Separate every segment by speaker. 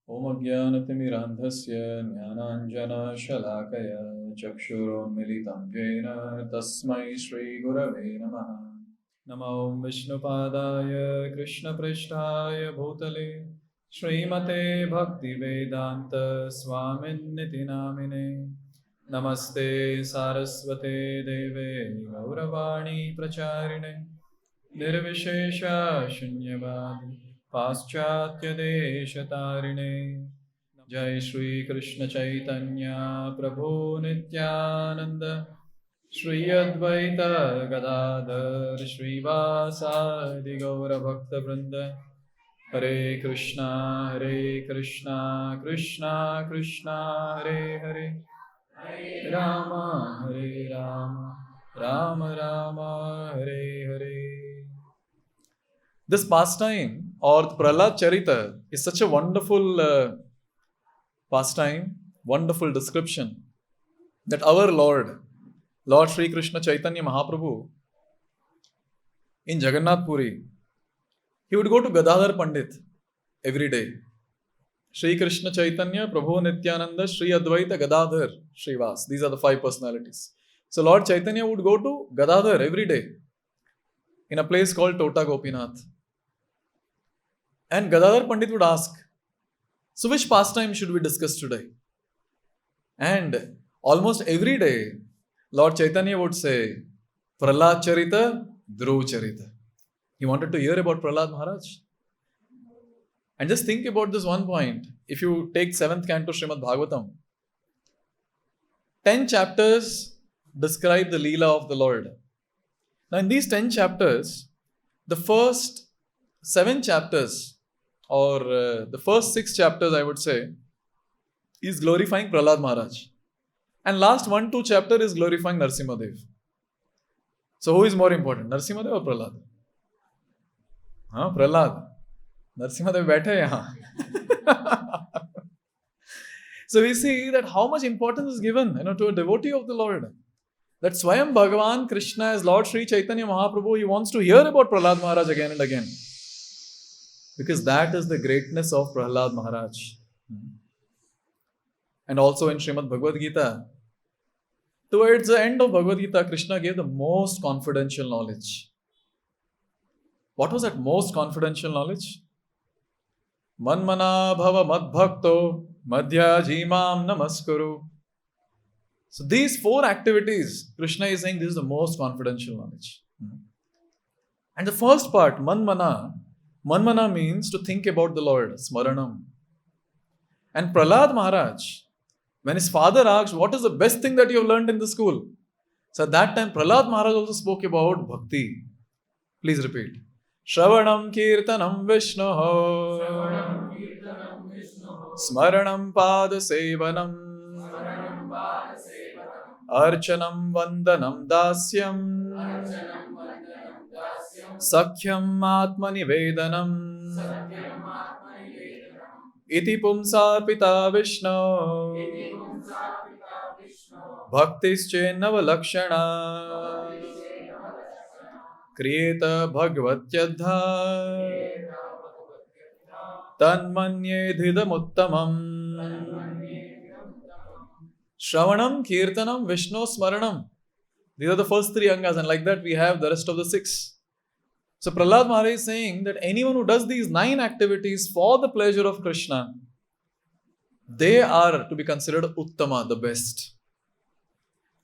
Speaker 1: Om Ajnanatimirandhasya Jnananjana Shalakaya Chakshurunmilitam Jena Tasmai Shri Gurave Namaha. Namo Vishnupadaya Krishna Prishtaya Bhutale Srimate Bhakti Vedanta Swaminiti Namine Namaste Saraswate Deve Gauravani Pracharine Nirvishesha Shunyavadi Paschatya Deshatarine Jai Shri Krishna Chaitanya Prabhu Nityananda Shri Advaita Gadadhar Shri Vasadi Gaura Bhakta Vrinda Hare Krishna Krishna Krishna Hare Hare Hare Rama Rama Rama Hare Hare. This pastime or the Prahlād Charita is such a wonderful pastime, wonderful description that our Lord Sri Krishna Chaitanya Mahaprabhu in Jagannath Puri, he would go to Gadadhar Pandit every day. Sri Krishna Chaitanya, Prabhu Nityananda, Sri Advaita, Gadadhar, Srivas. These are the 5 personalities. So Lord Chaitanya would go to Gadadhar every day in a place called Tota Gopinath. And Gadadhar Pandit would ask, so which pastime should we discuss today? And almost every day, Lord Chaitanya would say, Prahlād Charita, Dhruv Charita. He wanted to hear about Prahlād Maharaj. And just think about this one point. If you take 7th canto Srimad Bhagavatam, 10 chapters describe the Leela of the Lord. Now in these 10 chapters, the first 7 chapters or the first 6 chapters I would say is glorifying Prahlād Maharaj. And last 1-2 chapter is glorifying Narasimha Dev. So who is more important, Narasimha Dev or Prahlād? Prahlād. Narasimha Dev baithe yahan. So we see that how much importance is given to a devotee of the Lord. That Swayam Bhagavan Krishna as Lord Sri Chaitanya Mahaprabhu, he wants to hear about Prahlād Maharaj again and again. Because that is the greatness of Prahlād Maharaj. And also in Srimad Bhagavad Gita, towards the end of Bhagavad Gita, Krishna gave the most confidential knowledge. What was that most confidential knowledge? Manmana bhava madbhakto madhya jimam namaskuru. So these 4 activities, Krishna is saying this is the most confidential knowledge. And the first part, Manmana means to think about the Lord, Smaranam. And Prahlād Maharaj, when his father asked, what is the best thing that you have learned in the school? So at that time, Prahlād Maharaj also spoke about Bhakti. Please repeat. Shravanam Kirtanam Vishnoho Smaranam Pada Sevanam Archanam Vandanam Dasyam Sakhyam Atmani Vedanam Iti Pumsarpita Vishnu Bhaktischenava Lakshana Kriyeta Bhagavatyadha Tanmanye Dhidamuttamam Shravanam, Kirtanam, Vishnu, Smaranam. These are the first 3 angas, and like that we have the rest of the 6. So Prahlād Maharaj is saying that anyone who does these 9 activities for the pleasure of Krishna, they are to be considered Uttama, the best.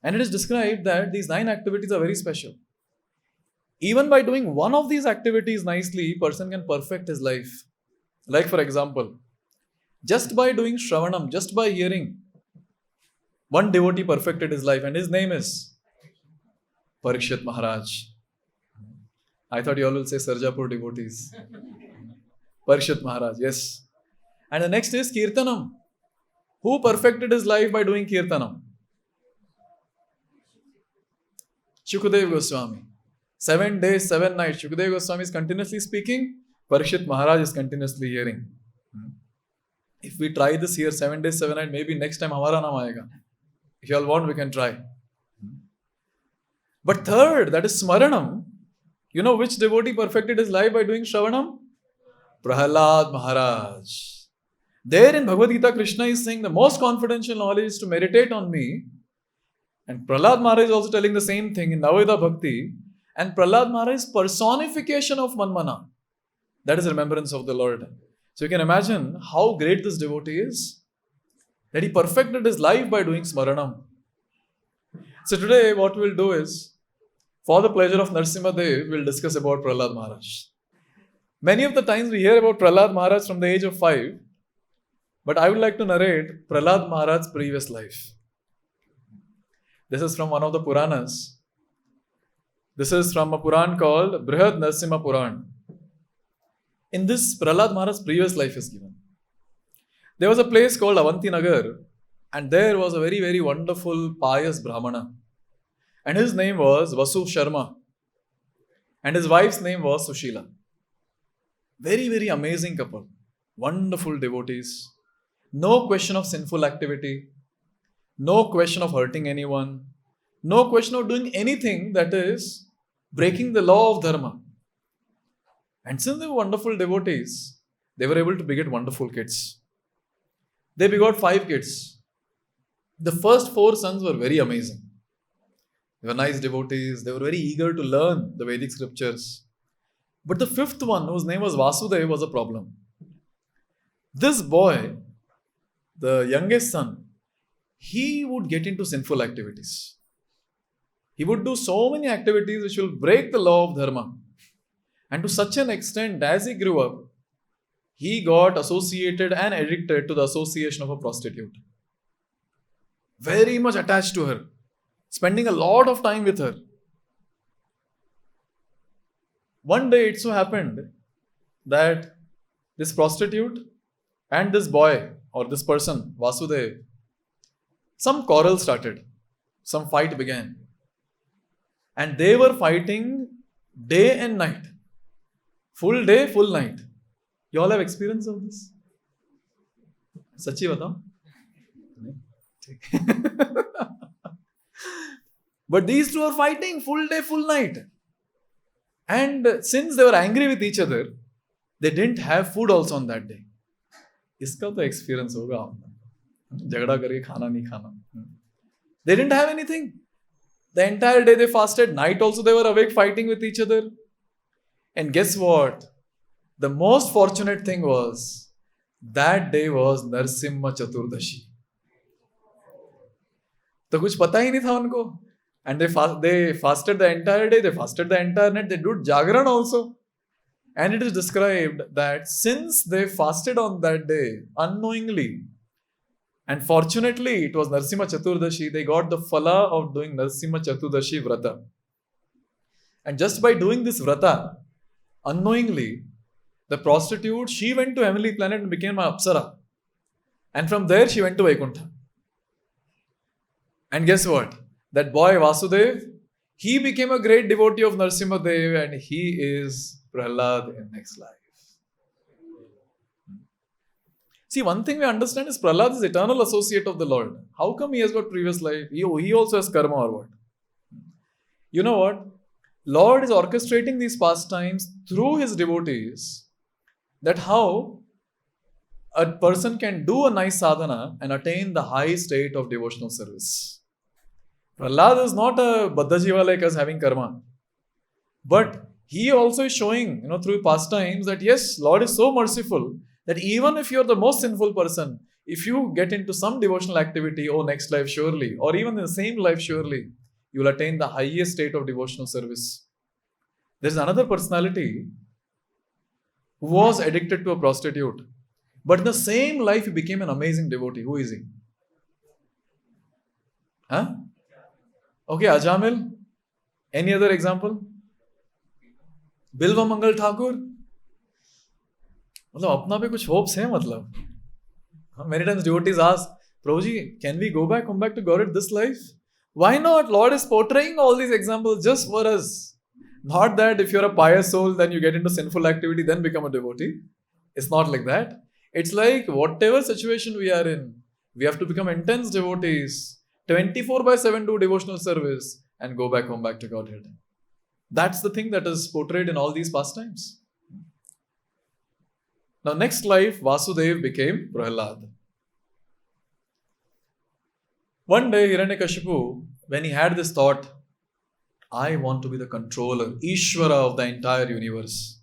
Speaker 1: And it is described that these 9 activities are very special. Even by doing one of these activities nicely, person can perfect his life. Like for example, just by doing Shravanam, just by hearing, one devotee perfected his life and his name is Parikshit Maharaj. I thought you all will say Sarjapur devotees. Parikshit Maharaj, yes. And the next is Kirtanam. Who perfected his life by doing Kirtanam? Shukdev Goswami. 7 days, 7 nights. Shukdev Goswami is continuously speaking. Parikshit Maharaj is continuously hearing. If we try this here 7 days, 7 nights, maybe next time hamara naam aayega. If you all want, we can try. But third, that is Smaranam. You know which devotee perfected his life by doing Shravanam? Prahlād Maharaj. There in Bhagavad Gita, Krishna is saying the most confidential knowledge is to meditate on me. And Prahlād Maharaj is also telling the same thing in Navadha Bhakti. And Prahlād Maharaj is personification of Manmana. That is remembrance of the Lord. So you can imagine how great this devotee is. That he perfected his life by doing Smaranam. So today what we'll do is, for the pleasure of Narasimha Dev, we'll discuss about Prahlād Maharaj. Many of the times we hear about Prahlād Maharaj from the age of 5. But I would like to narrate Prahlād Maharaj's previous life. This is from one of the Puranas. This is from a Puran called Brhad Narasimha Puran. In this, Prahlād Maharaj's previous life is given. There was a place called Avanti Nagar, and there was a very, very wonderful, pious Brahmana. And his name was Vasu Sharma. And his wife's name was Sushila. Very, very amazing couple. Wonderful devotees. No question of sinful activity. No question of hurting anyone. No question of doing anything that is breaking the law of dharma. And since they were wonderful devotees, they were able to beget wonderful kids. They begot 5 kids. The first 4 sons were very amazing. They were nice devotees. They were very eager to learn the Vedic scriptures. But the 5th one, whose name was Vasudeva, was a problem. This boy, the youngest son, he would get into sinful activities. He would do so many activities which will break the law of dharma. And to such an extent, as he grew up, he got associated and addicted to the association of a prostitute. Very much attached to her, spending a lot of time with her. One day it so happened that this prostitute and this boy or this person, Vasudeva, some quarrel started. Some fight began. And they were fighting day and night. Full day, full night. You all have experience of this? Sachi batao? But these two are fighting full day, full night. And since they were angry with each other, they didn't have food also on that day. Iska to experience hoga. Jagda karke khana nahi khana. They didn't have anything. The entire day they fasted. Night also they were awake fighting with each other. And guess what? The most fortunate thing was, that day was Narasimha Chaturdashi. तो कुछ पता ही नहीं था उनको. And they fasted the entire day, they fasted the entire night, they did Jagran also. And it is described that since they fasted on that day, unknowingly, and fortunately it was Narasimha Chaturdashi, they got the phala of doing Narasimha Chaturdashi Vrata. And just by doing this Vrata, unknowingly, the prostitute, she went to heavenly planet and became an Apsara. And from there she went to Vaikuntha. And guess what? That boy Vasudeva, he became a great devotee of Narasimha Dev, and he is Prahlād in next life. See, one thing we understand is Prahlād is eternal associate of the Lord. How come he has got previous life? He also has karma or what? You know what? Lord is orchestrating these pastimes through his devotees, that how a person can do a nice sadhana and attain the high state of devotional service. Prahlād is not a Baddhajiva like us having karma. But he also is showing, through pastimes that yes, Lord is so merciful that even if you are the most sinful person, if you get into some devotional activity, next life surely, or even in the same life surely, you will attain the highest state of devotional service. There is another personality who was addicted to a prostitute. But in the same life, he became an amazing devotee. Who is he? Huh? Okay, Ajamil. Any other example? Bilva Mangal Thakur. मतलब अपना भी कुछ hopes है मतलब. Many times devotees ask, Prabhuji, can we come back to God this life? Why not? Lord is portraying all these examples just for us. Not that if you're a pious soul, then you get into sinful activity, then become a devotee. It's not like that. It's like whatever situation we are in, we have to become intense devotees. 24/7 do devotional service and go back home back to Godhead. That's the thing that is portrayed in all these pastimes. Now, next life, Vasudev became Prahlād. One day, Hiranyakashipu, when he had this thought, I want to be the controller, Ishvara of the entire universe.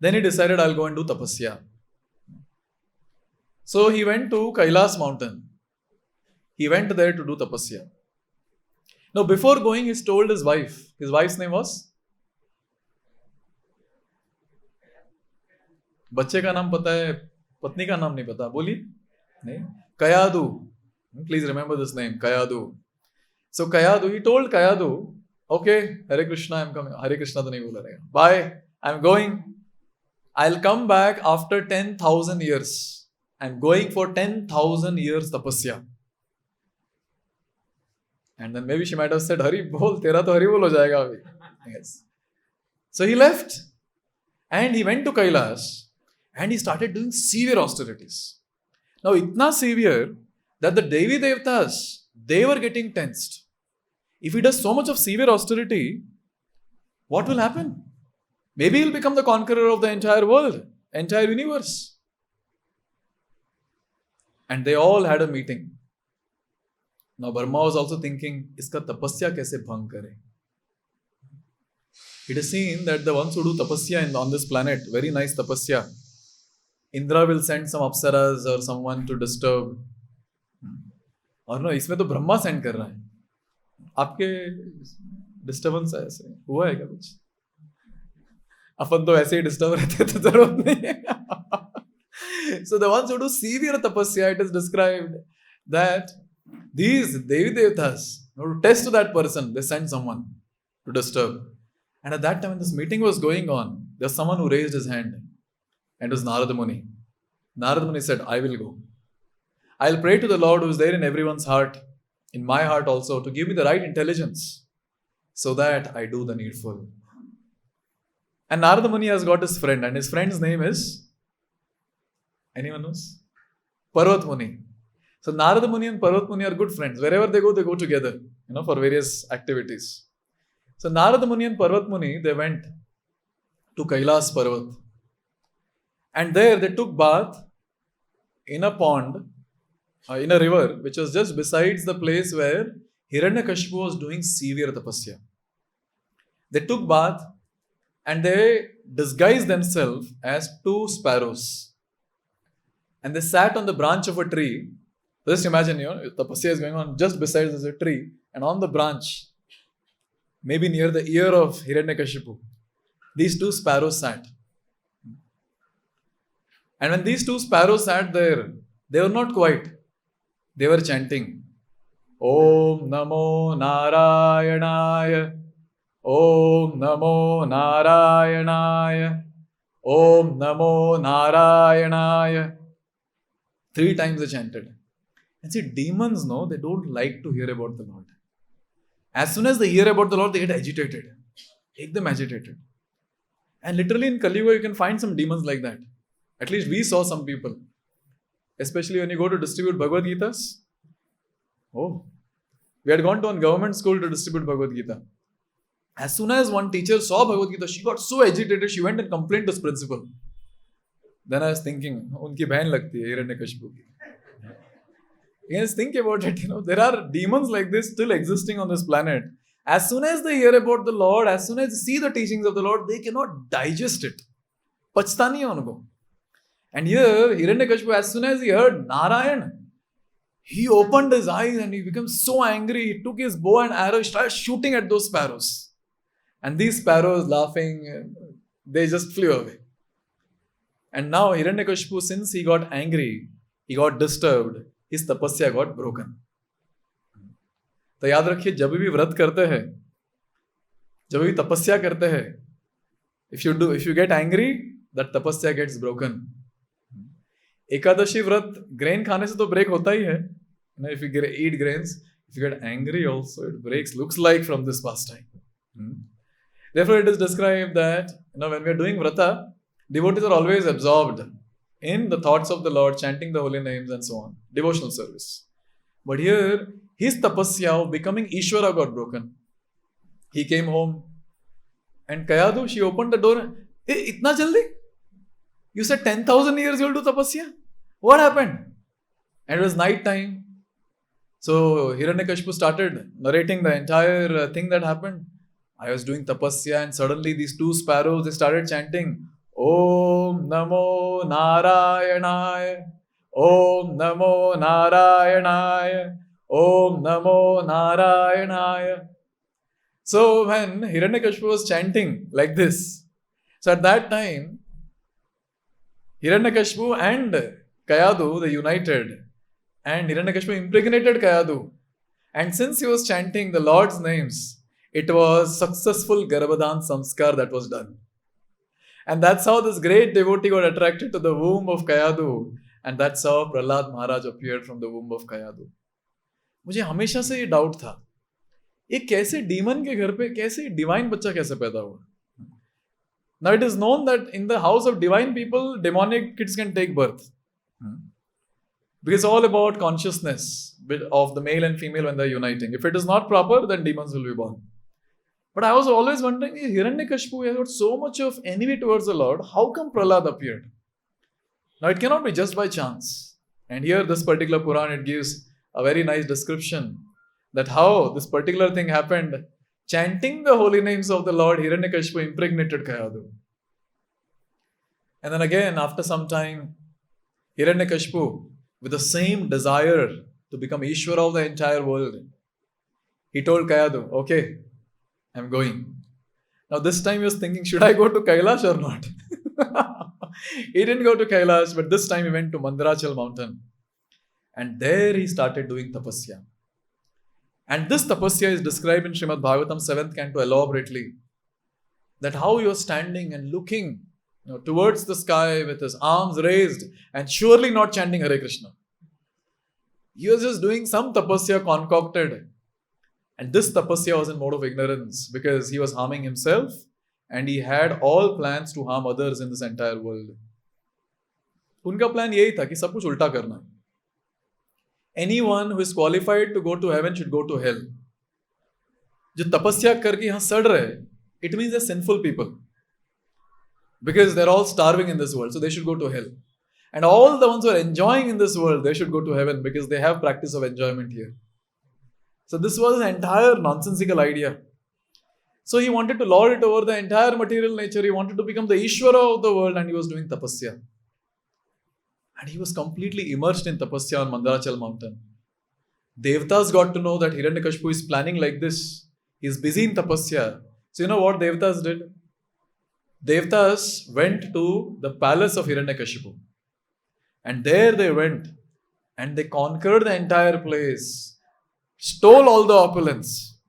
Speaker 1: Then he decided, I'll go and do tapasya. So he went to Kailas mountain. He went there to do tapasya. Now, before going, he told his wife. His wife's name was? बच्चे का नाम पता है, पत्नी का नाम नहीं पता, बोलिए. नहीं, Kayadu. Please remember this name, Kayadu. So Kayadu, he told Kayadu, okay, Hare Krishna, I'm coming. Hare Krishna तो नहीं बोला रहेगा. Bye, I'm going. I'll come back after 10,000 years. I'm going for 10,000 years tapasya. And then maybe she might have said, Hari bol, tera to Hari bol ho jayega abhi. Yes. So he left and he went to Kailas and he started doing severe austerities. Now, itna severe that the Devi Devtas, they were getting tensed. If he does so much of severe austerity, what will happen? Maybe he'll become the conqueror of the entire world, entire universe. And they all had a meeting. Now Brahma was also thinking, iska tapasya kaise bhang kare? It is seen that the ones who do tapasya on this planet, very nice tapasya, Indra will send some apsaras or someone to disturb. और ना इसमें तो Brahma send कर रहा है. आपके disturbance है ऐसे हुआ है क्या कुछ? अपन तो ऐसे ही डिस्टर्ब रहते तो जरूरत नहीं है. So the ones who do severe tapasya, it is described that these Devi Devtas, to test that person, they send someone to disturb. And at that time when this meeting was going on, there was someone who raised his hand, and it was Narada Muni. Narada Muni said, I will go. I'll pray to the Lord who is there in everyone's heart, in my heart also, to give me the right intelligence so that I do the needful. And Narada Muni has got his friend, and his friend's name is, anyone knows? Parvat Muni. So Narada Muni and Parvat Muni are good friends. Wherever they go together, for various activities. So Narada Muni and Parvat Muni, they went to Kailas Parvat. And there they took bath in a pond, in a river, which was just besides the place where Hiranyakashipu was doing severe tapasya. They took bath and they disguised themselves as two sparrows. And they sat on the branch of a tree. Just imagine, tapasya is going on just beside there's a tree, and on the branch, maybe near the ear of Hiranyakashipu, these two sparrows sat. And when these two sparrows sat there, they were not quiet. They were chanting, Om Namo Narayanaya, Om Namo Narayanaya, Om Namo Narayanaya. 3 times they chanted. And see, demons, they don't like to hear about the Lord. As soon as they hear about the Lord, they get agitated. Make them agitated. And literally in Kali Yuga, you can find some demons like that. At least we saw some people. Especially when you go to distribute Bhagavad Gitas. Oh, we had gone to a government school to distribute Bhagavad Gita. As soon as one teacher saw Bhagavad Gita, she got so agitated, she went and complained to his principal. Then I was thinking, unki behen lagti hai Hiranyakashipu ki. Yes, think about it, there are demons like this still existing on this planet. As soon as they hear about the Lord, as soon as they see the teachings of the Lord, they cannot digest it. Pachta nahi hai unko. And here, Hiranyakashipu, as soon as he heard Narayan, he opened his eyes and he became so angry. He took his bow and arrow, he started shooting at those sparrows. And these sparrows, laughing, they just flew away. And now Hiranyakashipu, since he got angry, he got disturbed, his tapasya got broken. तो याद रखिए, जब भी व्रत करते हैं, जब भी तपस्या करते हैं, if you get angry, that tapasya gets broken. Ekadashi व्रत ग्रेन खाने से तो ब्रेक होता ही है. If you eat grains, if you get angry also, it breaks. Looks like from this pastime. Therefore, it is described that when we are doing vrata, devotees are always absorbed in the thoughts of the Lord, chanting the holy names and so on. Devotional service. But here, his tapasya of becoming Ishvara got broken. He came home and Kayadu, she opened the door. Itna jaldi? You said 10,000 years you'll do tapasya? What happened? And it was night time. So Hiranyakashipu started narrating the entire thing that happened. I was doing tapasya and suddenly these two sparrows, they started chanting, Om Namo Narayanaya, Om Namo Narayanaya, Om Namo Narayanaya. So when Hiranyakashipu was chanting like this, so at that time, Hiranyakashipu and Kayadu, they united. And Hiranyakashipu impregnated Kayadu. And since he was chanting the Lord's names, it was successful Garbhadan Samskar that was done. And that's how this great devotee got attracted to the womb of Kayadu. And that's how Prahlād Maharaj appeared from the womb of Kayadu. मुझे हमेशा से ये doubt था, ये कैसे demon के घर पे कैसे डिवाइन बच्चा कैसे पैदा हुआ? Now it is known that in the house of divine people, demonic kids can take birth. Because it's all about consciousness of the male and female when they're uniting. If it is not proper, then demons will be born. But I was always wondering, Hiranyakashipu has got so much of envy towards the Lord, how come Prahlad appeared? Now it cannot be just by chance. And here this particular Puran, it gives a very nice description that how this particular thing happened. Chanting the holy names of the Lord, Hiranyakashipu impregnated Kayadu. And then again, after some time, Hiranyakashipu, with the same desire to become Ishvara of the entire world, he told Kayadu, okay, I'm going. Now this time he was thinking, should I go to Kailash or not? He didn't go to Kailash, but this time he went to Mandarachal mountain. And there he started doing tapasya. And this tapasya is described in Srimad Bhagavatam 7th canto elaborately. That how he was standing and looking towards the sky with his arms raised and surely not chanting Hare Krishna. He was just doing some tapasya concocted. And this tapasya was in mode of ignorance because he was harming himself and he had all plans to harm others in this entire world. उनका plan यही था कि सब कुछ उल्टा करना. Anyone who is qualified to go to heaven should go to hell. जो तपस्या करके यहाँ सड़ रहे, it means they're sinful people. Because they're all starving in this world, so they should go to hell. And all the ones who are enjoying in this world, they should go to heaven because they have practice of enjoyment here. So this was an entire nonsensical idea. So he wanted to lord it over the entire material nature. He wanted to become the Ishvara of the world and he was doing tapasya. And he was completely immersed in tapasya on Mandarachal mountain. Devatas got to know that Hiranyakashipu is planning like this. He is busy in tapasya. So you know what Devatas did? Devatas went to the palace of Hiranyakashipu. And there they went and they conquered the entire place, stole all the opulence.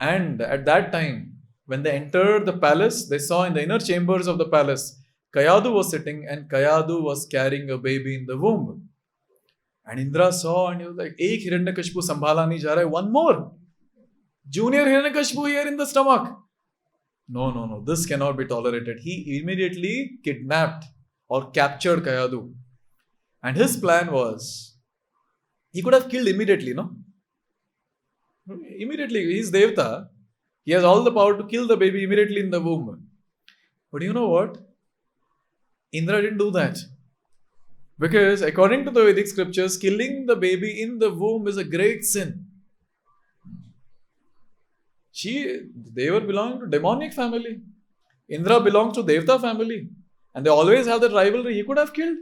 Speaker 1: And at that time, when they entered the palace, they saw in the inner chambers of the palace, Kayadu was sitting and Kayadu was carrying a baby in the womb. And Indra saw and he was like, Ek Hiranyakashipu sambhala nahi ja raha hai, one more. Junior Hiranyakashipu here in the stomach. No, this cannot be tolerated. He immediately kidnapped or captured Kayadu. And his plan was, he could have killed immediately, no? Immediately, he's Devta. He has all the power to kill the baby immediately in the womb. But you know what? Indra didn't do that. Because according to the Vedic scriptures, killing the baby in the womb is a great sin. They were belonging to demonic family. Indra belongs to Devta family. And they always have that rivalry. He could have killed.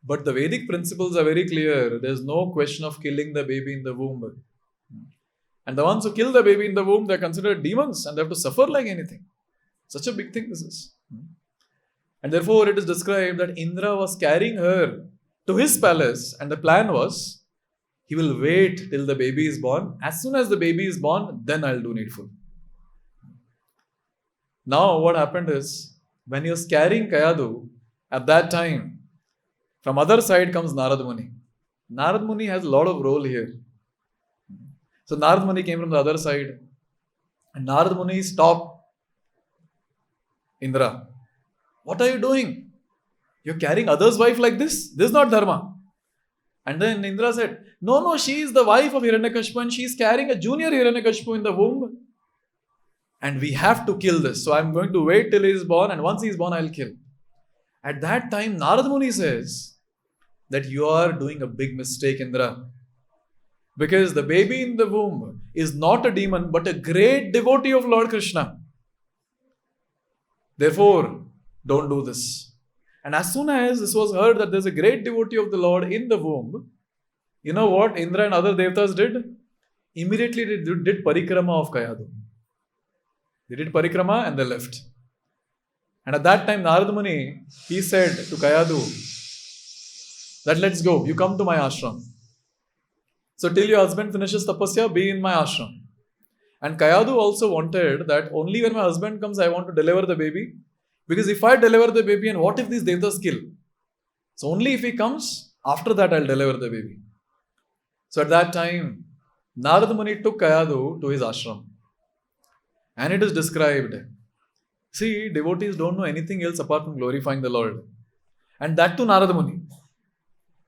Speaker 1: But the Vedic principles are very clear. There's no question of killing the baby in the womb. And the ones who kill the baby in the womb, they're considered demons and they have to suffer like anything. Such a big thing this is. And therefore it is described that Indra was carrying her to his palace and the plan was, he will wait till the baby is born. As soon as the baby is born, then I'll do needful. Now what happened is, when he was carrying Kayadu, at that time, from other side comes Narada Muni. Narada Muni has a lot of role here. So Narada Muni came from the other side. And Narada Muni stopped Indra. What are you doing? You're carrying others' wife like this? This is not dharma. And then Indra said, no, she is the wife of Hiranyakashipu and she is carrying a junior Hiranyakashipu in the womb. And we have to kill this. So I'm going to wait till he is born and once he is born, I'll kill. At that time, Narada Muni says that you are doing a big mistake, Indra. Because the baby in the womb is not a demon, but a great devotee of Lord Krishna. Therefore, don't do this. And as soon as this was heard that there's a great devotee of the Lord in the womb, you know what Indra and other devatas did? Immediately they did parikrama of Kayadu. They did parikrama and they left. And at that time, Narada Muni, he said to Kayadu that let's go, you come to my ashram. So till your husband finishes tapasya, be in my ashram. And Kayadu also wanted that only when my husband comes, I want to deliver the baby. Because if I deliver the baby, and what if these devatas kill? So only if he comes, after that I'll deliver the baby. So at that time, Narada Muni took Kayadu to his ashram. And it is described. See, devotees don't know anything else apart from glorifying the Lord. And that too Narada Muni.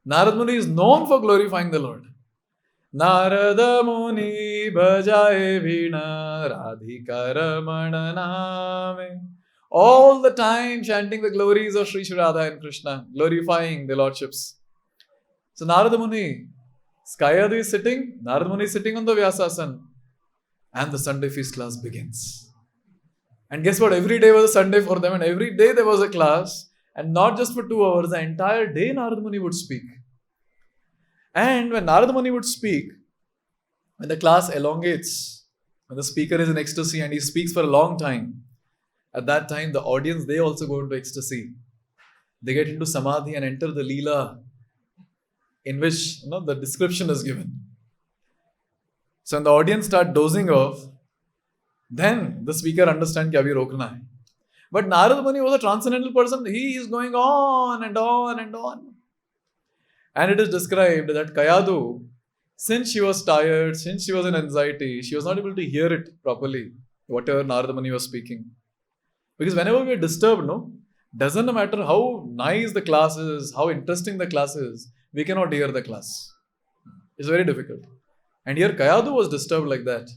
Speaker 1: Narada Muni is known for glorifying the Lord. Narada Muni bhajaye vina radhika ramana name. All the time chanting the glories of Sri Radha and Krishna, glorifying the lordships. So Narada Muni, Kayadu is sitting, Narada Muni is sitting on the Vyasasana, and the Sunday feast class begins. And guess what? Every day was a Sunday for them, and every day there was a class, and not just for 2 hours, the entire day Narada Muni would speak. And when Narada Muni would speak, when the class elongates, when the speaker is in ecstasy and he speaks for a long time, at that time the audience, they also go into ecstasy. They get into samadhi and enter the leela in which the description is given. So when the audience start dozing off, then the speaker understands कि अभी रोकना है. But Narada Muni was a transcendental person. He is going on and on and on. And it is described that Kayadu, since she was tired, since she was in anxiety, she was not able to hear it properly, whatever Narada Muni was speaking. Because whenever we are disturbed, doesn't matter how nice the class is, how interesting the class is, we cannot hear the class. It's very difficult. And here Kayadu was disturbed like that.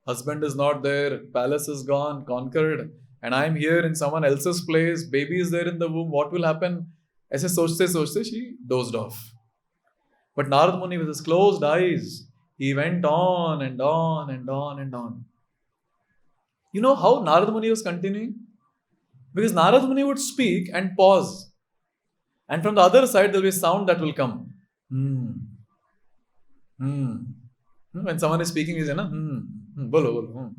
Speaker 1: Husband is not there, palace is gone, conquered, and I am here in someone else's place, baby is there in the womb, what will happen? Aise sochte, she dozed off. But Narada Muni, with his closed eyes, he went on and on and on and on. You know how Narada Muni was continuing? Because Narada Muni would speak and pause. And from the other side, there will be a sound that will come. When someone is speaking, he's bolo.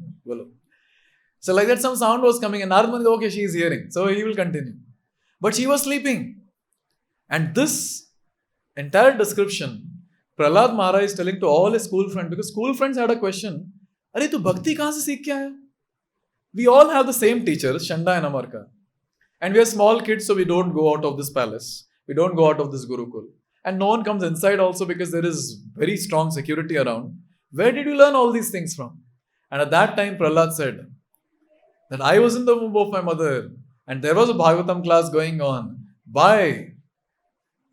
Speaker 1: So like that, some sound was coming and Narada Muni, okay, she is hearing. So he will continue. But she was sleeping. And this entire description, Prahlād Maharaj is telling to all his school friends, because school friends had a question, Are tu bhakti kahan se seekh ke aaya? We all have the same teachers, Shanda and Amarka. And we are small kids, so we don't go out of this palace. We don't go out of this Gurukul. And no one comes inside also because there is very strong security around. Where did you learn all these things from? And at that time, Prahlād said that I was in the womb of my mother and there was a Bhagavatam class going on by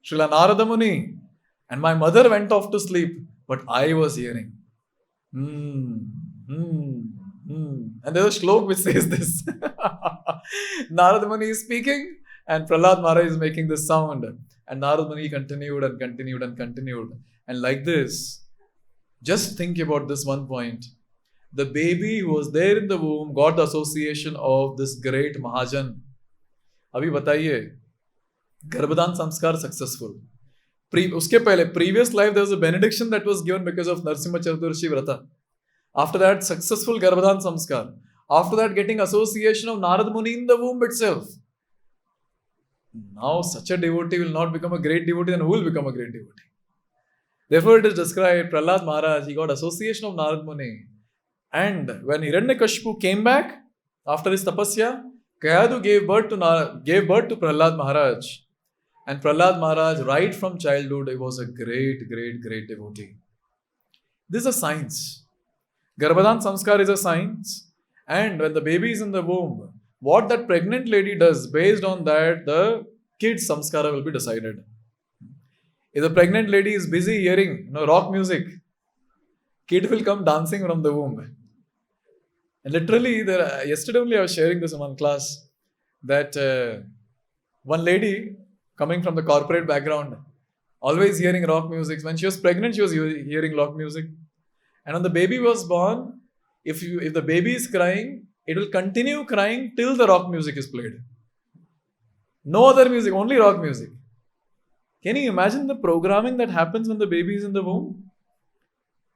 Speaker 1: Srila Narada Muni, and my mother went off to sleep, but I was hearing. And there's a shlok which says this. Narada Muni is speaking and Prahlād Maharaj is making this sound. And Narada Muni continued and continued and continued. And like this, just think about this one point. The baby who was there in the womb got the association of this great Mahajan. Abhi bataiye, Garbhadan Samskar successful. Uske pehle, previous life there was a benediction that was given because of Narasimha Chaturdashi Vrata. After that, successful Garbhadan Samskar. After that, getting association of Narada Muni in the womb itself. Now, such a devotee will not become a great devotee, then who will become a great devotee? Therefore, it is described, Prahlād Maharaj, he got association of Narada Muni. And when Hiranyakashipu came back, after his tapasya, Kayadu gave birth to Prahlād Maharaj. And Prahlād Maharaj, right from childhood, he was a great, great, great devotee. This is a science. Garbhadan Samskar is a science. And when the baby is in the womb, what that pregnant lady does, based on that, the kid's samskara will be decided. If the pregnant lady is busy hearing rock music, kid will come dancing from the womb. And literally, yesterday only I was sharing this in one class, that One lady coming from the corporate background, always hearing rock music. When she was pregnant, she was hearing rock music. And when the baby was born, if the baby is crying, it will continue crying till the rock music is played. No other music, only rock music. Can you imagine the programming that happens when the baby is in the womb?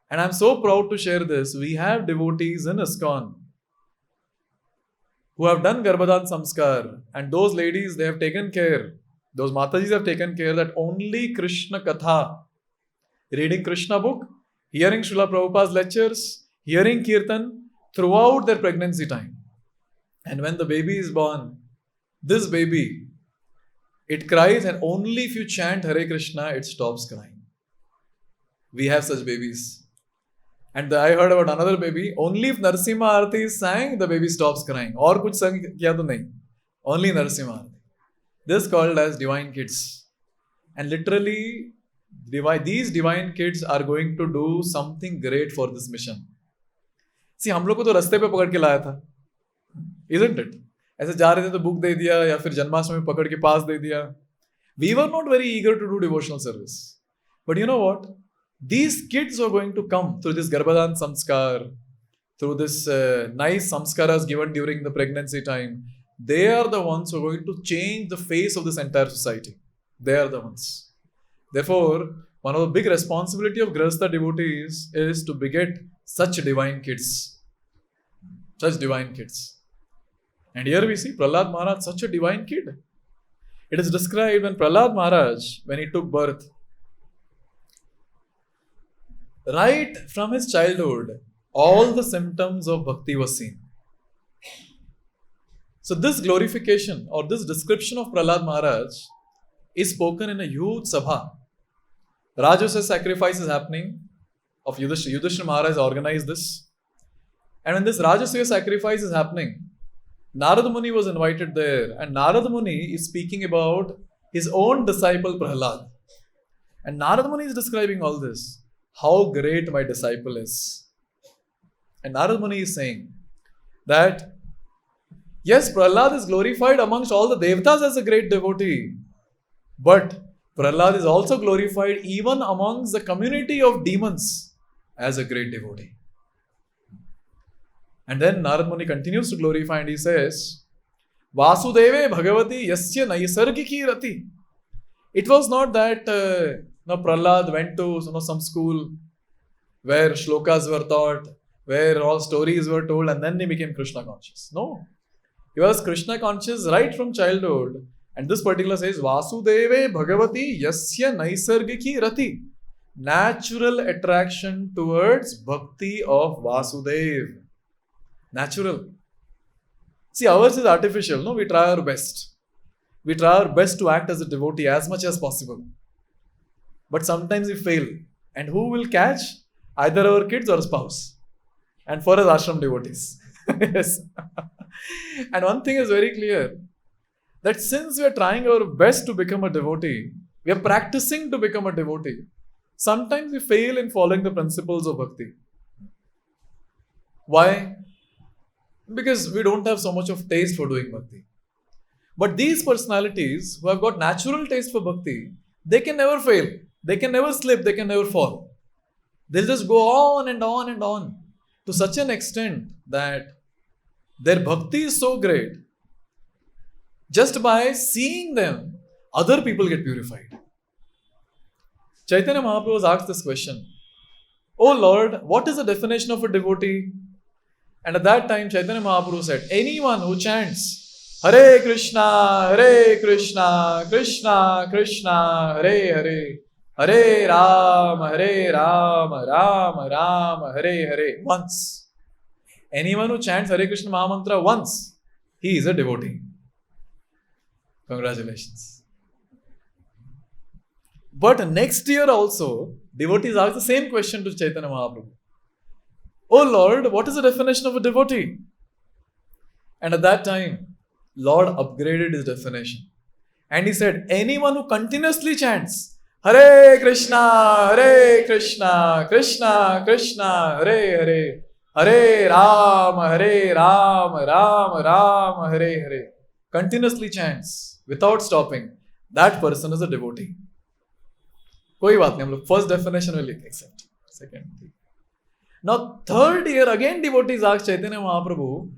Speaker 1: And I'm so proud to share this. We have devotees in ISKCON who have done Garbhadan Samskar, and those ladies, they have taken care, those Matajis have taken care that only Krishna Katha, reading Krishna book, hearing Srila Prabhupada's lectures, hearing Kirtan throughout their pregnancy time. And when the baby is born, this baby, it cries, and only if you chant Hare Krishna, it stops crying. We have such babies. And I heard about another baby, only if Narasimha Arati is sang, the baby stops crying. Or kuch sang kiya to nahi. Only Narasimha Arati. This is called as divine kids. And literally, these divine kids are going to do something great for this mission. See, हम लोग को तो रास्ते पे पकड़ के लाया था. Isn't it? ऐसे जा रहे थे तो बुक दे दिया या फिर जन्माष्टमी पकड़ के पास दे दिया. We were not very eager to do devotional service. But you know what? These kids are going to come through this Garbhadan Samskar, through this nice samskaras given during the pregnancy time. They are the ones who are going to change the face of this entire society. They are the ones. Therefore, one of the big responsibility of Grihastha devotees is to beget such divine kids. Such divine kids. And here we see Prahlād Maharaj, such a divine kid. It is described when Prahlād Maharaj, when he took birth, right from his childhood, all the symptoms of bhakti were seen. So this glorification or this description of Prahlād Maharaj is spoken in a huge sabha. Rajasuya sacrifice is happening of Yudhishthira. Yudhishthira Maharaj organized this. And when this Rajasuya sacrifice is happening, Narada Muni was invited there. And Narada Muni is speaking about his own disciple Prahlād. And Narada Muni is describing all this. How great my disciple is. And Narada Muni is saying that yes, Prahlād is glorified amongst all the devatas as a great devotee. But Prahlād is also glorified even amongst the community of demons as a great devotee. And then Narada Muni continues to glorify and he says, Vasudeve Bhagavati Yasya Naisargiki Rati. It was not that Prahlād went to some school where shlokas were taught, where all stories were told, and then he became Krishna conscious. No. He was Krishna conscious right from childhood. And this particular says, Vasudeve Bhagavati Yasya Naisargiki Rati. Natural attraction towards bhakti of Vasudev. Natural. See, ours is artificial. No, we try our best. We try our best to act as a devotee as much as possible. But sometimes we fail. And who will catch? Either our kids or spouse. And for us, ashram devotees. Yes. And one thing is very clear. That since we are trying our best to become a devotee, we are practicing to become a devotee. Sometimes we fail in following the principles of bhakti. Why? Because we don't have so much of taste for doing bhakti. But these personalities who have got natural taste for bhakti, they can never fail. They can never slip. They can never fall. They'll just go on and on and on to such an extent that their bhakti is so great. Just by seeing them, other people get purified. Chaitanya Mahaprabhu was asked this question. Oh Lord, what is the definition of a devotee? And at that time, Chaitanya Mahaprabhu said, anyone who chants Hare Krishna, Krishna Krishna, Hare Hare, Hare Ram, Ram Ram, Hare Hare, once. Anyone who chants Hare Krishna Mahamantra once, he is a devotee. Congratulations. But next year also, devotees asked the same question to Chaitanya Mahaprabhu. Oh Lord, what is the definition of a devotee? And at that time, Lord upgraded his definition. And he said, anyone who continuously chants Hare Krishna, Krishna Krishna, Hare Hare, Hare Ram, Ram Ram, Hare Hare, continuously chants, without stopping, that person is a devotee. कोई बात नहीं, हम लोग first definition will accept. Second. Now third year again devotees asked Chaitanya Mahaprabhu,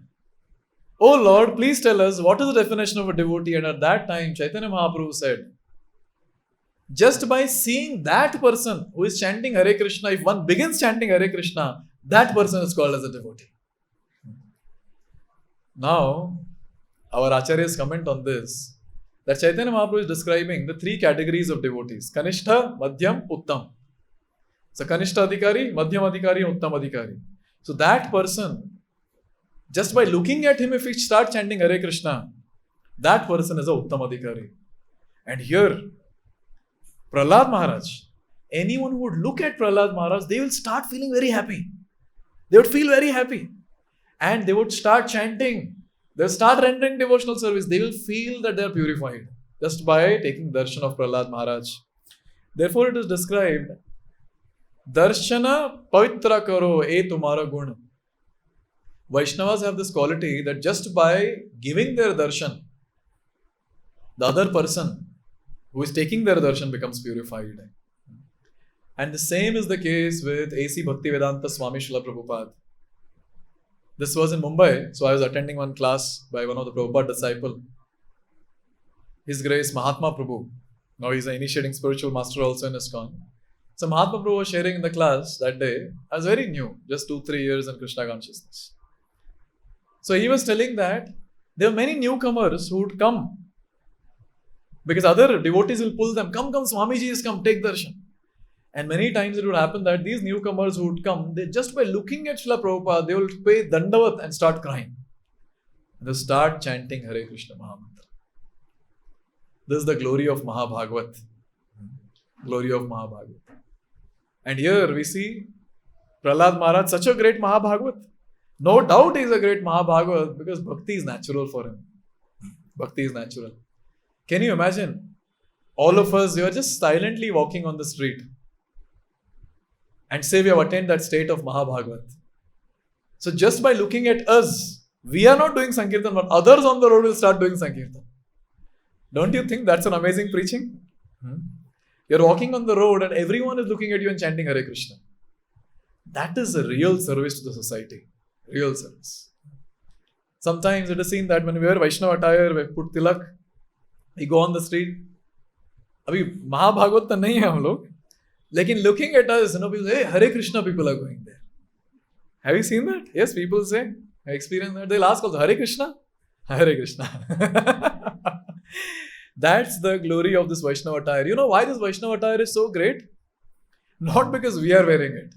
Speaker 1: "Oh Lord, please tell us what is the definition of a devotee?" And at that time Chaitanya Mahaprabhu said, just by seeing that person who is chanting Hare Krishna, if one begins chanting Hare Krishna, that person is called as a devotee. Now, our Acharyas comment on this, that Chaitanya Mahaprabhu is describing the three categories of devotees: Kanishtha, Madhyam, Uttam. So, Kanishtha Adhikari, Madhyam Adhikari, and Uttam Adhikari. So, that person, just by looking at him, if we start chanting Hare Krishna, that person is a Uttam Adhikari. And here, Prahlād Maharaj, anyone who would look at Prahlād Maharaj, they will start feeling very happy. They would feel very happy. And they would start chanting. They will start rendering devotional service. They will feel that they are purified just by taking darshan of Prahlād Maharaj. Therefore, it is described, Darshana pavitra karo e tumhara gun. Vaishnavas have this quality that just by giving their darshan, the other person who is taking their darshan becomes purified. And the same is the case with A.C. Bhaktivedanta Swami Srila Prabhupada. This was in Mumbai, so I was attending one class by one of the Prabhupada disciples. His Grace Mahatma Prabhu. Now he's an initiating spiritual master also in ISKCON. So Mahatma Prabhu was sharing in the class that day. I was very new, just 2-3 years in Krishna consciousness. So he was telling that there were many newcomers who would come because other devotees will pull them. Come, Swamiji has come, take darshan. And many times it would happen that these newcomers who would come, they just by looking at Srila Prabhupada, they will pay dandavat and start crying. They start chanting Hare Krishna Mahamantra. This is the glory of Mahabhagavat. Glory of Mahabhagavat. And here we see Prahlād Maharaj, such a great Mahabhagavat. No doubt he is a great Mahabhagavat because bhakti is natural for him. Bhakti is natural. Can you imagine? All of us, we are just silently walking on the street and say we have attained that state of Mahabhagavat. So just by looking at us, we are not doing Sankirtan, but others on the road will start doing Sankirtan. Don't you think that's an amazing preaching? You're walking on the road and everyone is looking at you and chanting Hare Krishna. That is a real service to the society. Real service. Sometimes it is seen that when we wear Vaishnava attire, we put tilak, we go on the street. अभी महाभागवत तो नहीं है हम लोग, लेकिन looking at us, people say, hey, Hare Krishna people are going there. Have you seen that? Yes, people say, I experienced that. They'll ask also, Hare Krishna? Hare Krishna. That's the glory of this Vaishnava attire. You know why this Vaishnava attire is so great? Not because we are wearing it.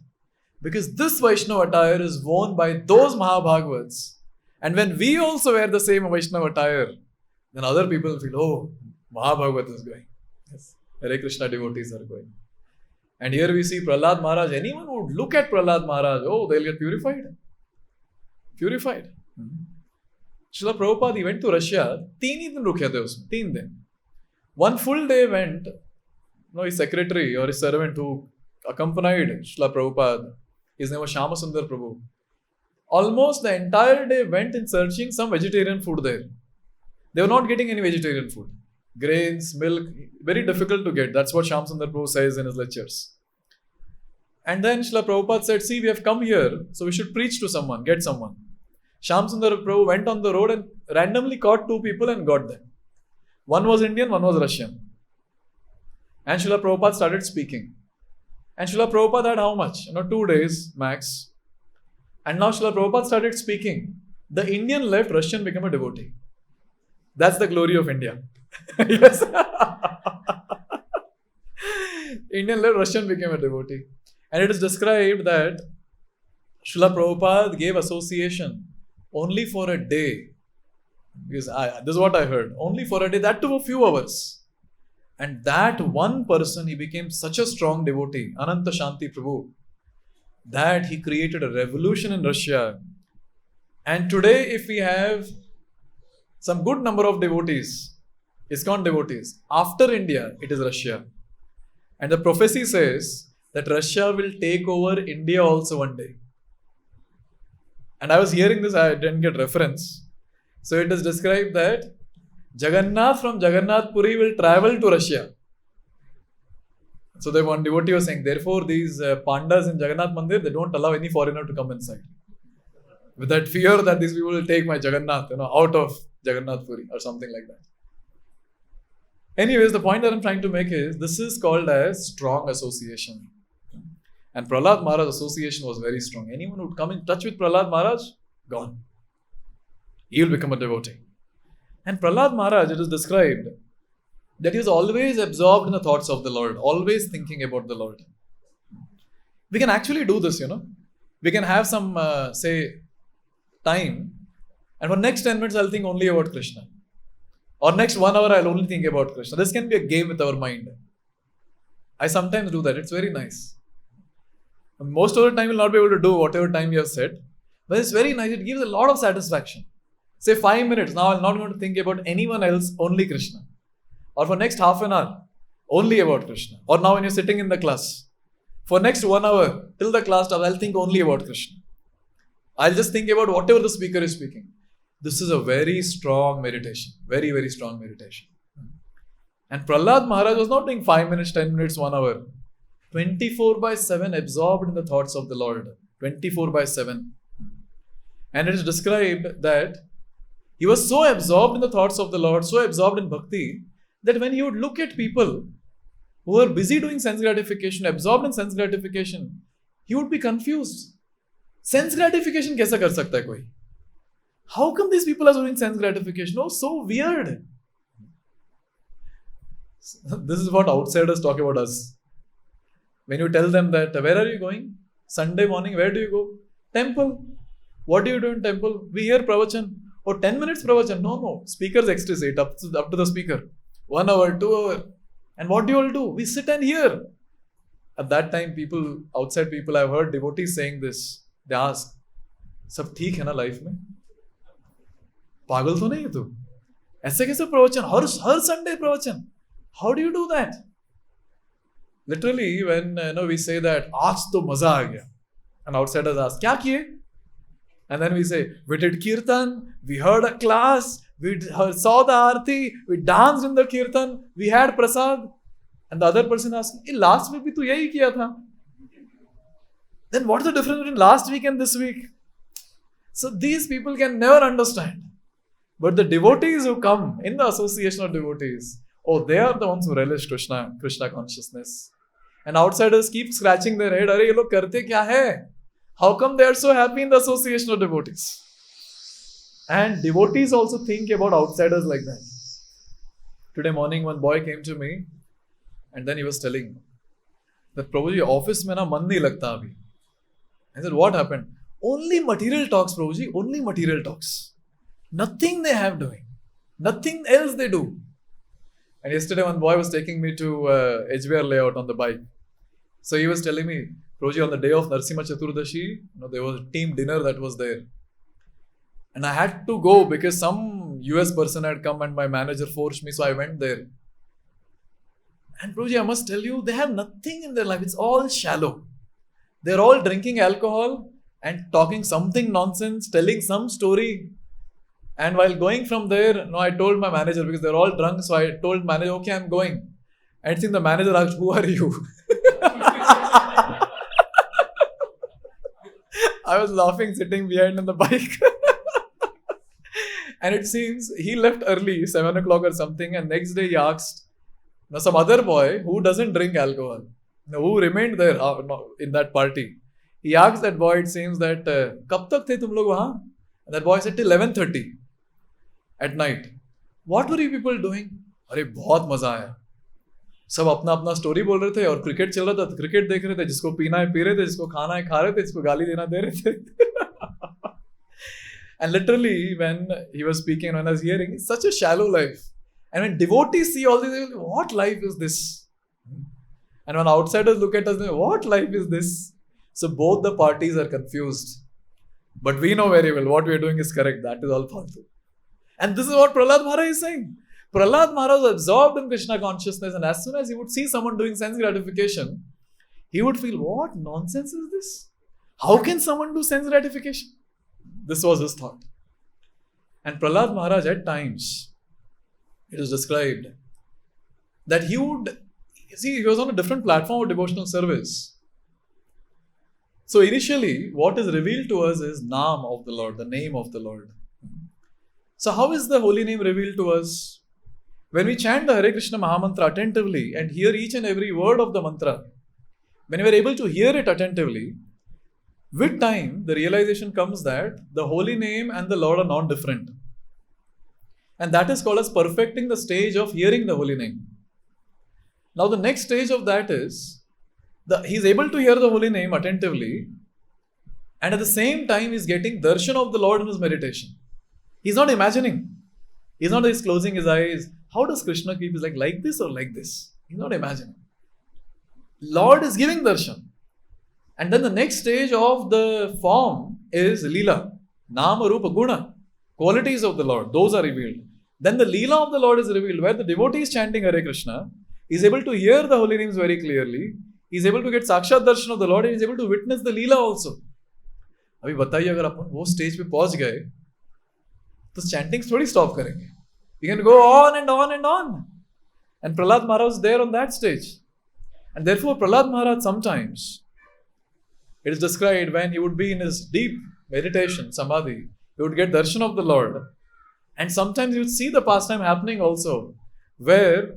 Speaker 1: Because this Vaishnava attire is worn by those Mahabhagavats. And when we also wear the same Vaishnava attire, then other people feel, oh, Mahabhagavat is going. Yes. Hare Krishna devotees are going. And here we see Prahlād Maharaj. Anyone who would look at Prahlād Maharaj, oh, they'll get purified. Purified. Srila Prabhupada, he went to Russia. 3 दिन रुके थे उसमें. 3 दिन. One full day went, his secretary or his servant who accompanied Srila Prabhupada, his name was Shyamasundar Prabhu. Almost the entire day went in searching some vegetarian food there. They were not getting any vegetarian food. Grains, milk, very difficult to get. That's what Shyamasundar Prabhu says in his lectures. And then Srila Prabhupada said, see, we have come here, so we should preach to someone, get someone. Shyamasundar Prabhu went on the road and randomly caught 2 people and got them. One was Indian, one was Russian. And Srila Prabhupada started speaking. And Srila Prabhupada had how much? 2 days max. And now Srila Prabhupada started speaking. The Indian left, Russian became a devotee. That's the glory of India. Yes. Indian left, Russian became a devotee. And it is described that Srila Prabhupada gave association only for a day. Because this is what I heard. Only for a day, that took a few hours. And that one person, he became such a strong devotee, Ananta Shanti Prabhu, that he created a revolution in Russia. And today, if we have some good number of devotees, ISKCON devotees, after India, it is Russia. And the prophecy says that Russia will take over India also one day. And I was hearing this, I didn't get reference. So it is described that Jagannath from Jagannath Puri will travel to Russia. So the one devotee was saying, therefore these pandas in Jagannath Mandir, they don't allow any foreigner to come inside. With that fear that these people will take my Jagannath, out of Jagannath Puri or something like that. Anyways, the point that I'm trying to make is, this is called as strong association. And Prahlād Maharaj's association was very strong. Anyone who would come in touch with Prahlād Maharaj, gone. He will become a devotee. And Prahlād Maharaj, it is described that he was always absorbed in the thoughts of the Lord, always thinking about the Lord. We can actually do this, We can have some, time, and for next 10 minutes, I'll think only about Krishna. Or next 1 hour, I'll only think about Krishna. This can be a game with our mind. I sometimes do that. It's very nice. Most of the time, you'll not be able to do whatever time you have said. But it's very nice. It gives a lot of satisfaction. Say 5 minutes. Now, I'm not going to think about anyone else, only Krishna. Or for next half an hour, only about Krishna. Or now when you're sitting in the class, for next 1 hour, till the class starts, I'll think only about Krishna. I'll just think about whatever the speaker is speaking. This is a very strong meditation. Very, very strong meditation. And Prahlād Maharaj was not doing 5 minutes, 10 minutes, 1 hour. 24/7 absorbed in the thoughts of the Lord. 24/7. And it is described that he was so absorbed in the thoughts of the Lord, so absorbed in bhakti, that when he would look at people who were busy doing sense gratification, absorbed in sense gratification, he would be confused. Sense gratification kaisa kar sakta hai koi? How come these people are doing sense gratification? Oh, so weird. This is what outsiders talk about us. When you tell them that, where are you going? Sunday morning, where do you go? Temple. What do you do in temple? We hear pravachan. Oh, 10 minutes pravachan. No. Speakers extensate up to the speaker. 1 hour, 2 hours. And what do you all do? We sit and hear. At that time, outside people, I've heard devotees saying this. They ask, सब ठीक है ना life में? पागल तो नहीं है तू? ऐसे कैसे प्रवचन? हर संडे प्रवचन? How do you do that? Literally, when we say that, आज तो मजा आ गया. And outsiders ask, क्या किए? And then we say, we did kirtan, we heard a class, we saw the aarti, we danced in the kirtan, we had prasad. And the other person asks, last week भी तू यही किया था. Then what is the difference between last week and this week? So these people can never understand. But the devotees who come in the association of devotees, they are the ones who relish Krishna consciousness. And outsiders keep scratching their head, अरे ये लोग करते क्या है? How come they are so happy in the association of devotees? And devotees also think about outsiders like that. Today morning, one boy came to me and then he was telling that Prabhuji, office mein na man nahi lagta abhi. I said, what happened? Only material talks, Prabhuji, only material talks. Nothing they have doing. Nothing else they do. And yesterday one boy was taking me to HBR layout on the bike. So he was telling me, Prabhuji, on the day of Narasimha Chaturdashi, there was a team dinner that was there. And I had to go because some US person had come and my manager forced me, so I went there. And Prabhuji, I must tell you, they have nothing in their life. It's all shallow. They're all drinking alcohol and talking something nonsense, telling some story. And while going from there, I told my manager, because they're all drunk, so I told manager, okay, I'm going. And I think the manager asked, who are you? I was laughing sitting behind on the bike. And it seems he left early, 7 o'clock or something, and next day he asked, some other boy who doesn't drink alcohol, who remained there in that party. He asked that boy, it seems that, कब तक थे तुम लोग वहाँ? And that boy said till 11:30 at night. What were you people doing? अरे बहुत मजा आया. सब अपना अपना स्टोरी बोल रहे थे और क्रिकेट चल रहा था तो क्रिकेट देख रहे थे. जिसको पीना है पी रहे थे, जिसको खाना है खा रहे थे, जिसको गाली देना दे रहे थे. And literally when he was speaking, when I was hearing, it's such a shallow life. And when devotees see all this, they go, what life is this? And when outsiders look at us, they go, what life is this? So both the parties are confused. But we know very well what we are doing is correct. That is all faltu. And this is what Prahlād Maharaj is saying. Prahlād Maharaj was absorbed in Krishna consciousness, and as soon as he would see someone doing sense gratification, he would feel, what nonsense is this? How can someone do sense gratification? This was his thought. And Prahlād Maharaj at times, it is described that he was on a different platform of devotional service. So initially, what is revealed to us is Naam of the Lord, the name of the Lord. So how is the holy name revealed to us? When we chant the Hare Krishna Mahamantra attentively and hear each and every word of the mantra, when we are able to hear it attentively, with time, the realization comes that the holy name and the Lord are non-different. And that is called as perfecting the stage of hearing the holy name. Now the next stage of that is, he is able to hear the holy name attentively, and at the same time he is getting darshan of the Lord in his meditation. He is not imagining. He is not closing his eyes. How does Krishna keep his like this or like this? He is not imagining. Lord is giving darshan. And then the next stage of the form is Leela. Nama, Rupa, Guna. Qualities of the Lord. Those are revealed. Then the Leela of the Lord is revealed, where the devotee is chanting Hare Krishna. He is able to hear the holy names very clearly. He is able to get Sakshat Darshan of the Lord, and he is able to witness the Leela also. अभी बताइए अगर अपन वो stage पे पहुंच गए तो chanting थोड़ी stop करेंगे. We can go on and on and on. And Prahlād Maharaj was there on that stage. And therefore Prahlād Maharaj sometimes, it is described when he would be in his deep meditation, samadhi, he would get darshan of the Lord. And sometimes you would see the pastime happening also, where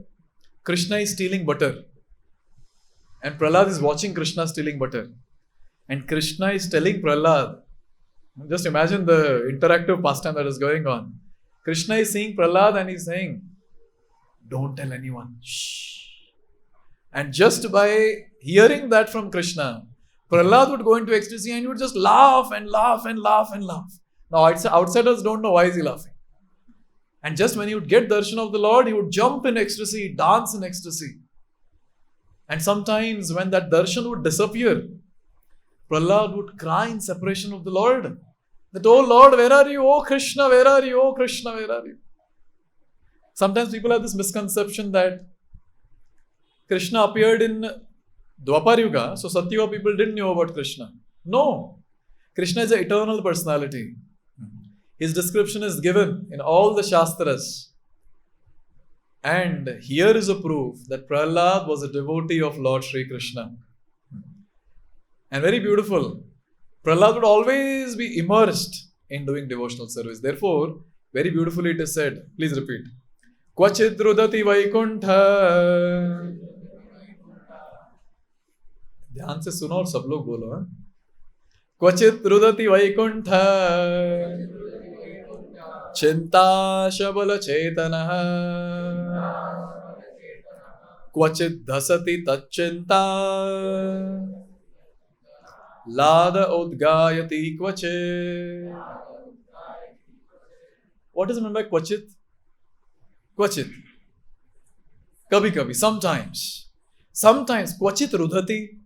Speaker 1: Krishna is stealing butter. And Prahlād is watching Krishna stealing butter. And Krishna is telling Prahlād, just imagine the interactive pastime that is going on. Krishna is seeing Prahlād and he is saying, don't tell anyone. Shh. And just by hearing that from Krishna, Prahlād would go into ecstasy and he would just laugh and laugh and laugh and laugh. Now outsiders don't know why is he laughing. And just when he would get darshan of the Lord, he would jump in ecstasy, dance in ecstasy. And sometimes when that darshan would disappear, Prahlād would cry in separation of the Lord. That, oh Lord, where are you? Oh Krishna, where are you? Oh Krishna, where are you? Sometimes people have this misconception that Krishna appeared in Dwapar Yuga, so Satyuga people didn't know about Krishna. No. Krishna is an eternal personality. His description is given in all the Shastras. And here is a proof that Prahlād was a devotee of Lord Sri Krishna. And very beautiful. Prahlād would always be immersed in doing devotional service. Therefore, very beautifully it is said. Please repeat. Kvachit rudati vaikuntha. ध्यान से सुनो और सब लोग बोलो. क्वचित रुदति वैकुंठ चिंता शबल चेतनः क्वचित धसति तच्चिंता लाद उद्गायति क्वचित. What is meant by क्वचित? क्वचित कभी कभी, sometimes क्वचित रुदति.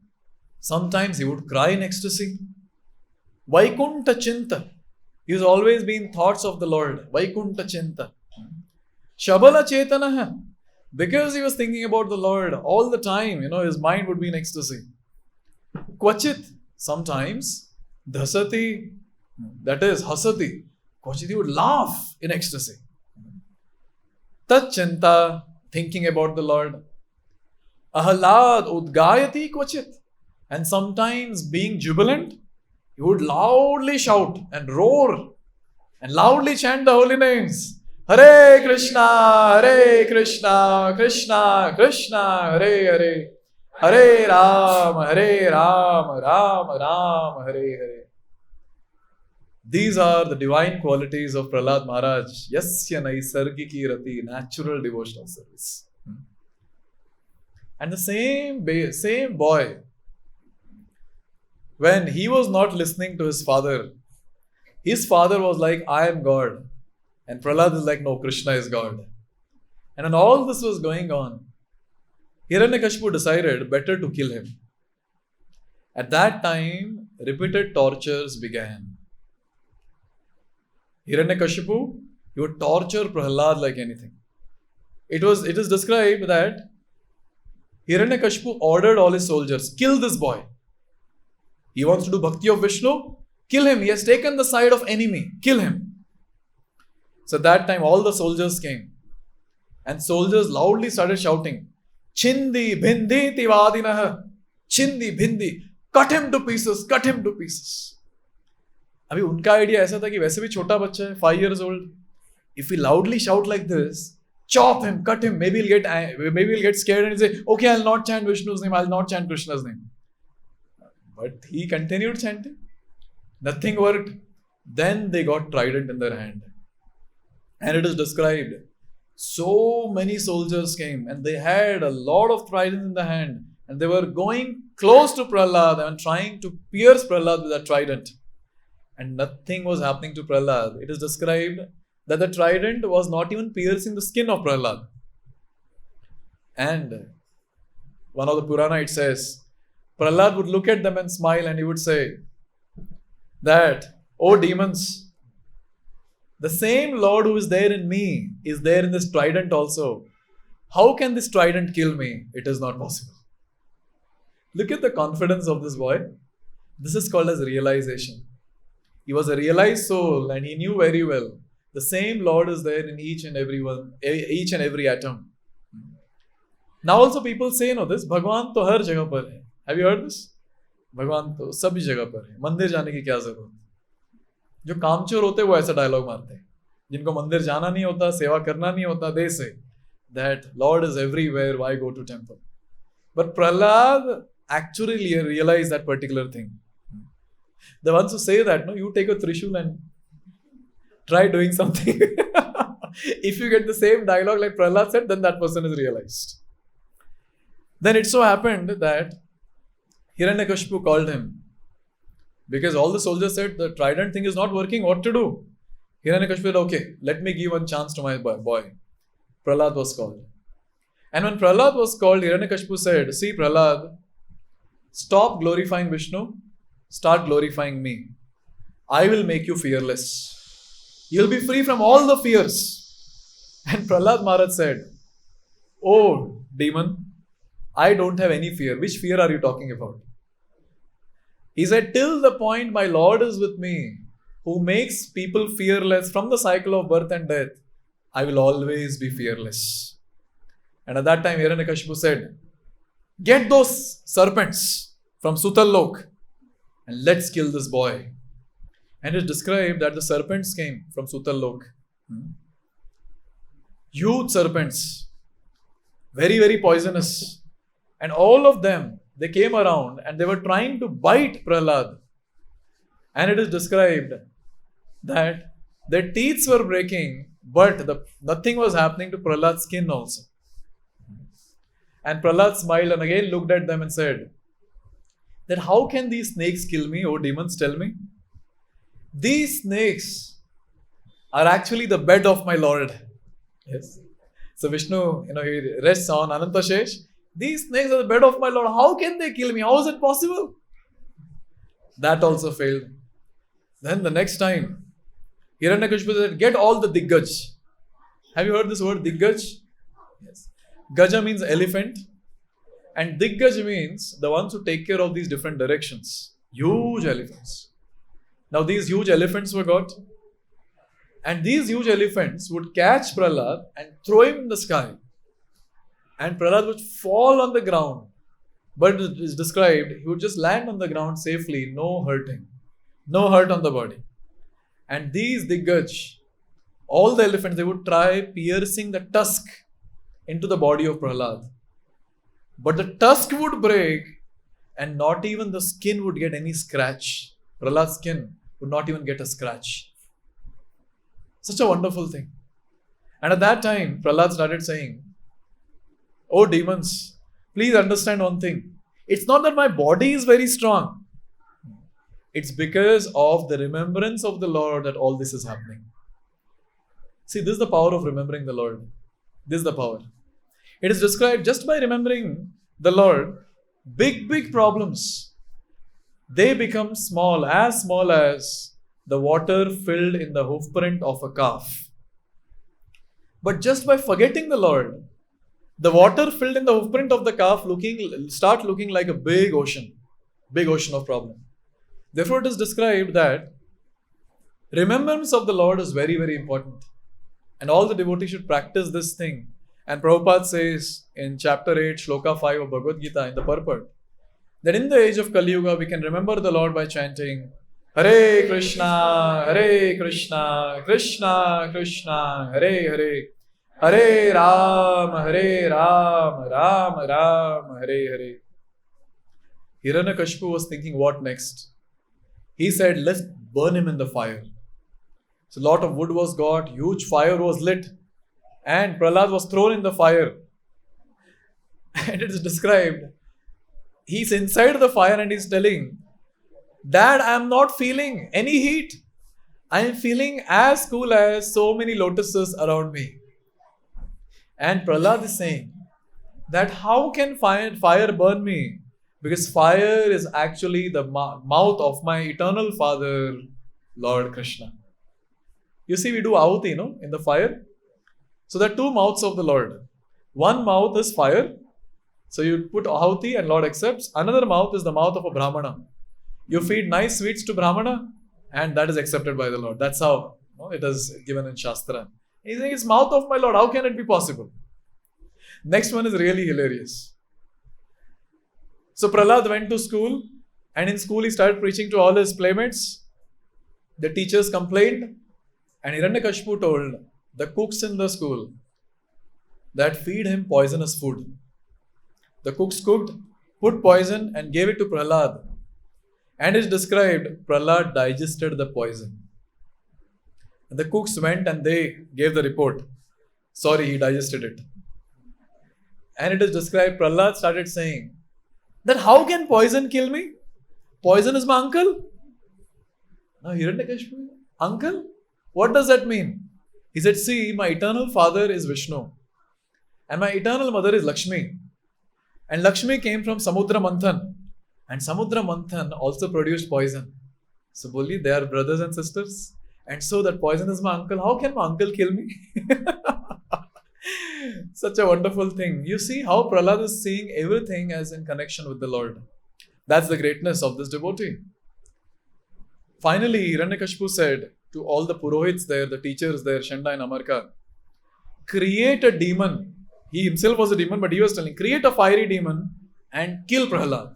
Speaker 1: Sometimes he would cry in ecstasy. Vaikunta Chinta. He has always been thoughts of the Lord. Vaikunta Chinta. Shabala Chetanaha. Because he was thinking about the Lord all the time, his mind would be in ecstasy. Kvachit. Sometimes. Dhasati. That is Hasati. Kvachit he would laugh in ecstasy. Tat Chinta. Thinking about the Lord. Ahalad Udgayati Kvachit. And sometimes being jubilant, he would loudly shout and roar and loudly chant the holy names. Hare Krishna, Krishna Krishna, Hare Hare. Hare Rama, Rama Rama, Hare Hare. These are the divine qualities of Prahlād Maharaj. Yasya naisargiki rati, natural devotional service. And the same boy, when he was not listening to his father was like, I am God. And Prahlād is like, no, Krishna is God. And when all this was going on, Hiranyakashipu decided better to kill him. At that time, repeated tortures began. Hiranyakashipu, he would torture Prahlād like anything. It is described that Hiranyakashipu ordered all his soldiers, kill this boy. He wants to do bhakti of Vishnu, kill him. He has taken the side of enemy, kill him. So that time all the soldiers came. And soldiers loudly started shouting, Chindi Bhindi Tivadinaha, Chindi Bhindi, cut him to pieces, cut him to pieces. अभी उनका idea ऐसा था कि वैसे भी छोटा बच्चा है, 5 years old. If we loudly shout like this, chop him, cut him, maybe he'll get scared and he'll say, okay, I'll not chant Vishnu's name, I'll not chant Krishna's name. But he continued chanting. Nothing worked. Then they got trident in their hand. And it is described, so many soldiers came and they had a lot of tridents in the hand. And they were going close to Prahlād and trying to pierce Prahlād with a trident. And nothing was happening to Prahlād. It is described that the trident was not even piercing the skin of Prahlād. And one of the Purana, it says, Prahlād would look at them and smile and he would say that, oh demons, the same Lord who is there in me is there in this trident also. How can this trident kill me? It is not possible. Look at the confidence of this boy. This is called as realization. He was a realized soul and he knew very well the same Lord is there in each and every atom. Now also people say, this, Bhagwan to har jagah par hai. Have you heard this? Bhagwan to sabhi jagah par hai. Mandir jaane ki kya zarurat? जो कामचोर होते वो ऐसा dialogue मारते हैं. जिनको मंदिर जाना नहीं होता, सेवा करना नहीं होता, they say that Lord is everywhere, why go to temple? But Prahlād actually realized that particular thing. The ones who say that, you take a Trishul and try doing something. If you get the same dialogue like Prahlād said, then that person is realized. Then it so happened that Hiranyakashipu called him. Because all the soldiers said, the trident thing is not working, what to do? Hiranyakashipu said, okay, let me give one chance to my boy. Prahlād was called. And when Prahlād was called, Hiranyakashipu said, see Prahlād, stop glorifying Vishnu, start glorifying me. I will make you fearless. You'll be free from all the fears. And Prahlād Maharaj said, oh demon, I don't have any fear. Which fear are you talking about? He said, till the point my Lord is with me, who makes people fearless from the cycle of birth and death, I will always be fearless. And at that time, Hiranyakashipu said, get those serpents from Sutallok and let's kill this boy. And it is described that the serpents came from Sutallok. Huge serpents, very, very poisonous. And all of them, they came around and they were trying to bite Prahlād. And it is described that their teeth were breaking, but nothing was happening to Prahlād's skin also. And Prahlād smiled and again looked at them and said, that how can these snakes kill me? Oh demons, tell me. These snakes are actually the bed of my Lord. Yes. So Vishnu, he rests on Anantashesh. These snakes are the bed of my Lord. How can they kill me? How is it possible? That also failed. Then the next time, Hiranyakashipu said, get all the Diggaj. Have you heard this word Diggaj? Yes. Gaja means elephant. And Diggaj means the ones who take care of these different directions. Huge elephants. Now these huge elephants were got. And these huge elephants would catch Prahlād and throw him in the sky. And Prahlād would fall on the ground. But it is described, he would just land on the ground safely, no hurting. No hurt on the body. And these Diggaj, all the elephants, they would try piercing the tusk into the body of Prahlād. But the tusk would break and not even the skin would get any scratch. Prahlād's skin would not even get a scratch. Such a wonderful thing. And at that time, Prahlād started saying, oh demons, please understand one thing. It's not that my body is very strong. It's because of the remembrance of the Lord that all this is happening. See, this is the power of remembering the Lord. This is the power. It is described just by remembering the Lord, big problems, they become small as the water filled in the hoofprint of a calf. But just by forgetting the Lord, the water filled in the hoofprint of the calf start looking like a big ocean of problem. Therefore, it is described that remembrance of the Lord is very, very important. And all the devotees should practice this thing. And Prabhupada says in chapter 8, shloka 5 of Bhagavad Gita in the purport, that in the age of Kali Yuga, we can remember the Lord by chanting Hare Krishna, Krishna Krishna, Hare Hare, Hare Ram, Ram Ram, Hare Hare. Hiranyakashipu was thinking, what next? He said, let's burn him in the fire. So a lot of wood was got, huge fire was lit, and Prahlad was thrown in the fire. And it is described, he's inside the fire and he's telling, Dad, I am not feeling any heat. I am feeling as cool as so many lotuses around me. And Prahlad is saying that how can fire burn me? Because fire is actually the mouth of my eternal Father, Lord Krishna. You see, we do ahuti, in the fire. So there are two mouths of the Lord. One mouth is fire. So you put ahuti and Lord accepts. Another mouth is the mouth of a Brahmana. You feed nice sweets to Brahmana and that is accepted by the Lord. That's how it is given in Shastra. He's saying, it's mouth of my Lord. How can it be possible? Next one is really hilarious. So Prahlad went to school and in school he started preaching to all his playmates. The teachers complained and Hiranyakashipu told the cooks in the school that feed him poisonous food. The cooks cooked, put poison and gave it to Prahlad. And it is described, Prahlad digested the poison. And the cooks went and they gave the report. Sorry, he digested it. And it is described, Prahlad started saying, that how can poison kill me? Poison is my uncle. Now Hiranyakashipu, uncle? What does that mean? He said, see, my eternal father is Vishnu. And my eternal mother is Lakshmi. And Lakshmi came from Samudra Manthan. And Samudra Manthan also produced poison. So Boli, they are brothers and sisters. And so that poison is my uncle. How can my uncle kill me? Such a wonderful thing. You see how Prahlad is seeing everything as in connection with the Lord. That's the greatness of this devotee. Finally, Hiranyakashipu said to all the Purohits there, the teachers there, Shanda and Amarka, create a demon. He himself was a demon, but he was telling, create a fiery demon and kill Prahlad.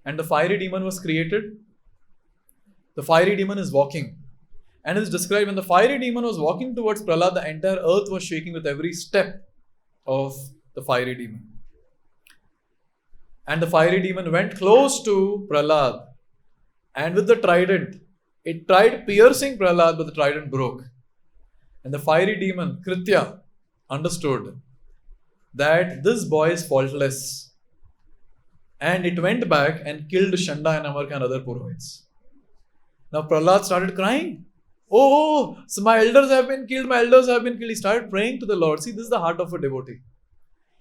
Speaker 1: And the fiery demon was created. The fiery demon is walking. And it is described when the fiery demon was walking towards Prahlad, the entire earth was shaking with every step of the fiery demon. And the fiery demon went close to Prahlad. And with the trident, it tried piercing Prahlad, but the trident broke. And the fiery demon, Kritya, understood that this boy is faultless. And it went back and killed Shanda and Amarka and other Purohits. Now Prahlad started crying. Oh, so my elders have been killed, He started praying to the Lord. See, this is the heart of a devotee.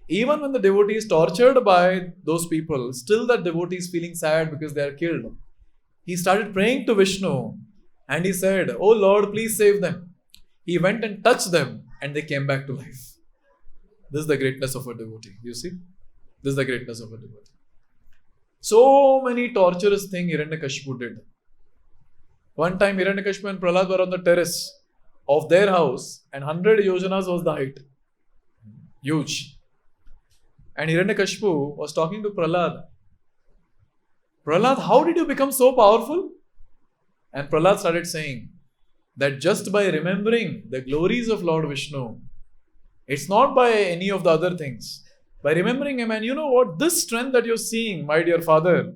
Speaker 1: Even when the devotee is tortured by those people, still that devotee is feeling sad because they are killed. He started praying to Vishnu and he said, oh Lord, please save them. He went and touched them and they came back to life. This is the greatness of a devotee. You see? This is the greatness of a devotee. So many torturous things Hiranyakashipu did. One time Hiranyakashipu and Prahlad were on the terrace of their house and 100 yojanas was the height. Huge. And Hiranyakashipu was talking to Prahlad. Prahlad, how did you become so powerful? And Prahlad started saying that just by remembering the glories of Lord Vishnu, it's not by any of the other things. By remembering him, and you know what? This strength that you're seeing, my dear father,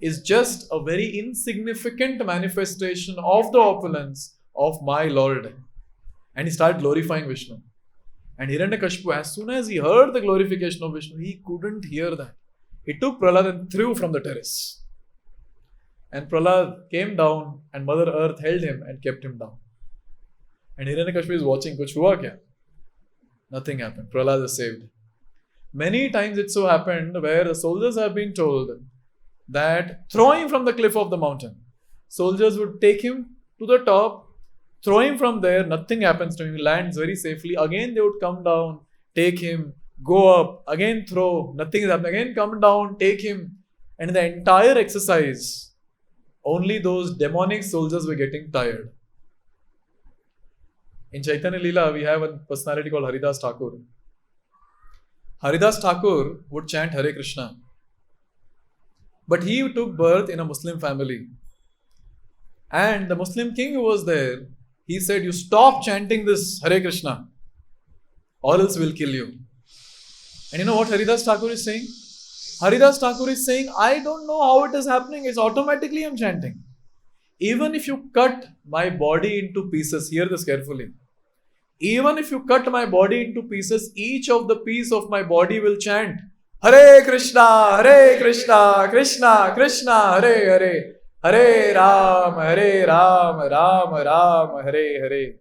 Speaker 1: is just a very insignificant manifestation of the opulence of my Lord. And he started glorifying Vishnu. And Hiranyakashipu, as soon as he heard the glorification of Vishnu, he couldn't hear that. He took Prahlad and threw from the terrace. And Prahlad came down and Mother Earth held him and kept him down. And Hiranyakashipu is watching, kuch hua kya? Nothing happened. Prahlad is saved. Many times it so happened where the soldiers have been told that throw him from the cliff of the mountain. Soldiers would take him to the top, throw him from there, nothing happens to him, he lands very safely. Again they would come down, take him, go up, again throw, nothing is happening. Again come down, take him. And in the entire exercise, only those demonic soldiers were getting tired. In Chaitanya Leela, we have a personality called Haridas Thakur. Haridas Thakur would chant Hare Krishna. But he took birth in a Muslim family. And the Muslim king who was there, he said, you stop chanting this Hare Krishna, or else we'll kill you. And you know what Haridas Thakur is saying? Haridas Thakur is saying, I don't know how it is happening. It's automatically I'm chanting. Even if you cut my body into pieces, hear this carefully. Even if you cut my body into pieces, each of the piece of my body will chant Hare Krishna, Krishna Krishna, Hare Hare, Hare Ram, Ram Ram, Hare Hare.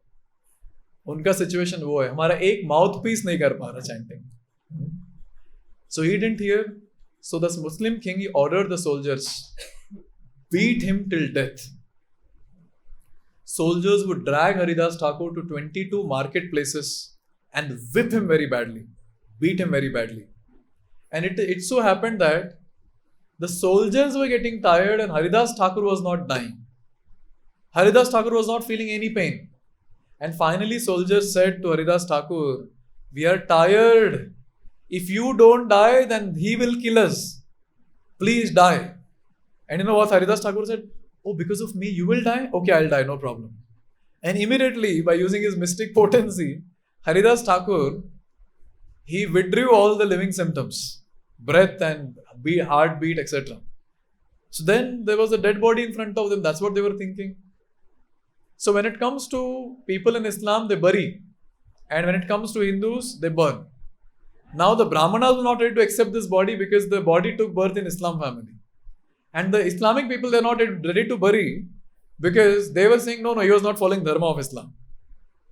Speaker 1: उनका situation वो है, हमारा एक mouth piece नहीं कर पा रहा chanting. So he didn't hear. So this Muslim king, he ordered the soldiers, beat him till death. Soldiers would drag Haridas Thakur to 22 marketplaces and whip him very badly, beat him very badly. And it so happened that the soldiers were getting tired and Haridas Thakur was not dying. Haridas Thakur was not feeling any pain. And finally soldiers said to Haridas Thakur, we are tired. If you don't die, then he will kill us. Please die. And you know what Haridas Thakur said? Oh, because of me, you will die? Okay, I'll die, no problem. And immediately, by using his mystic potency, Haridas Thakur, he withdrew all the living symptoms, breath and heartbeat, etc. So then there was a dead body in front of them. That's what they were thinking. So when it comes to people in Islam, they bury. And when it comes to Hindus, they burn. Now the Brahmanas were not ready to accept this body because the body took birth in Islam family. And the Islamic people, they are not ready to bury because they were saying, no, he was not following Dharma of Islam.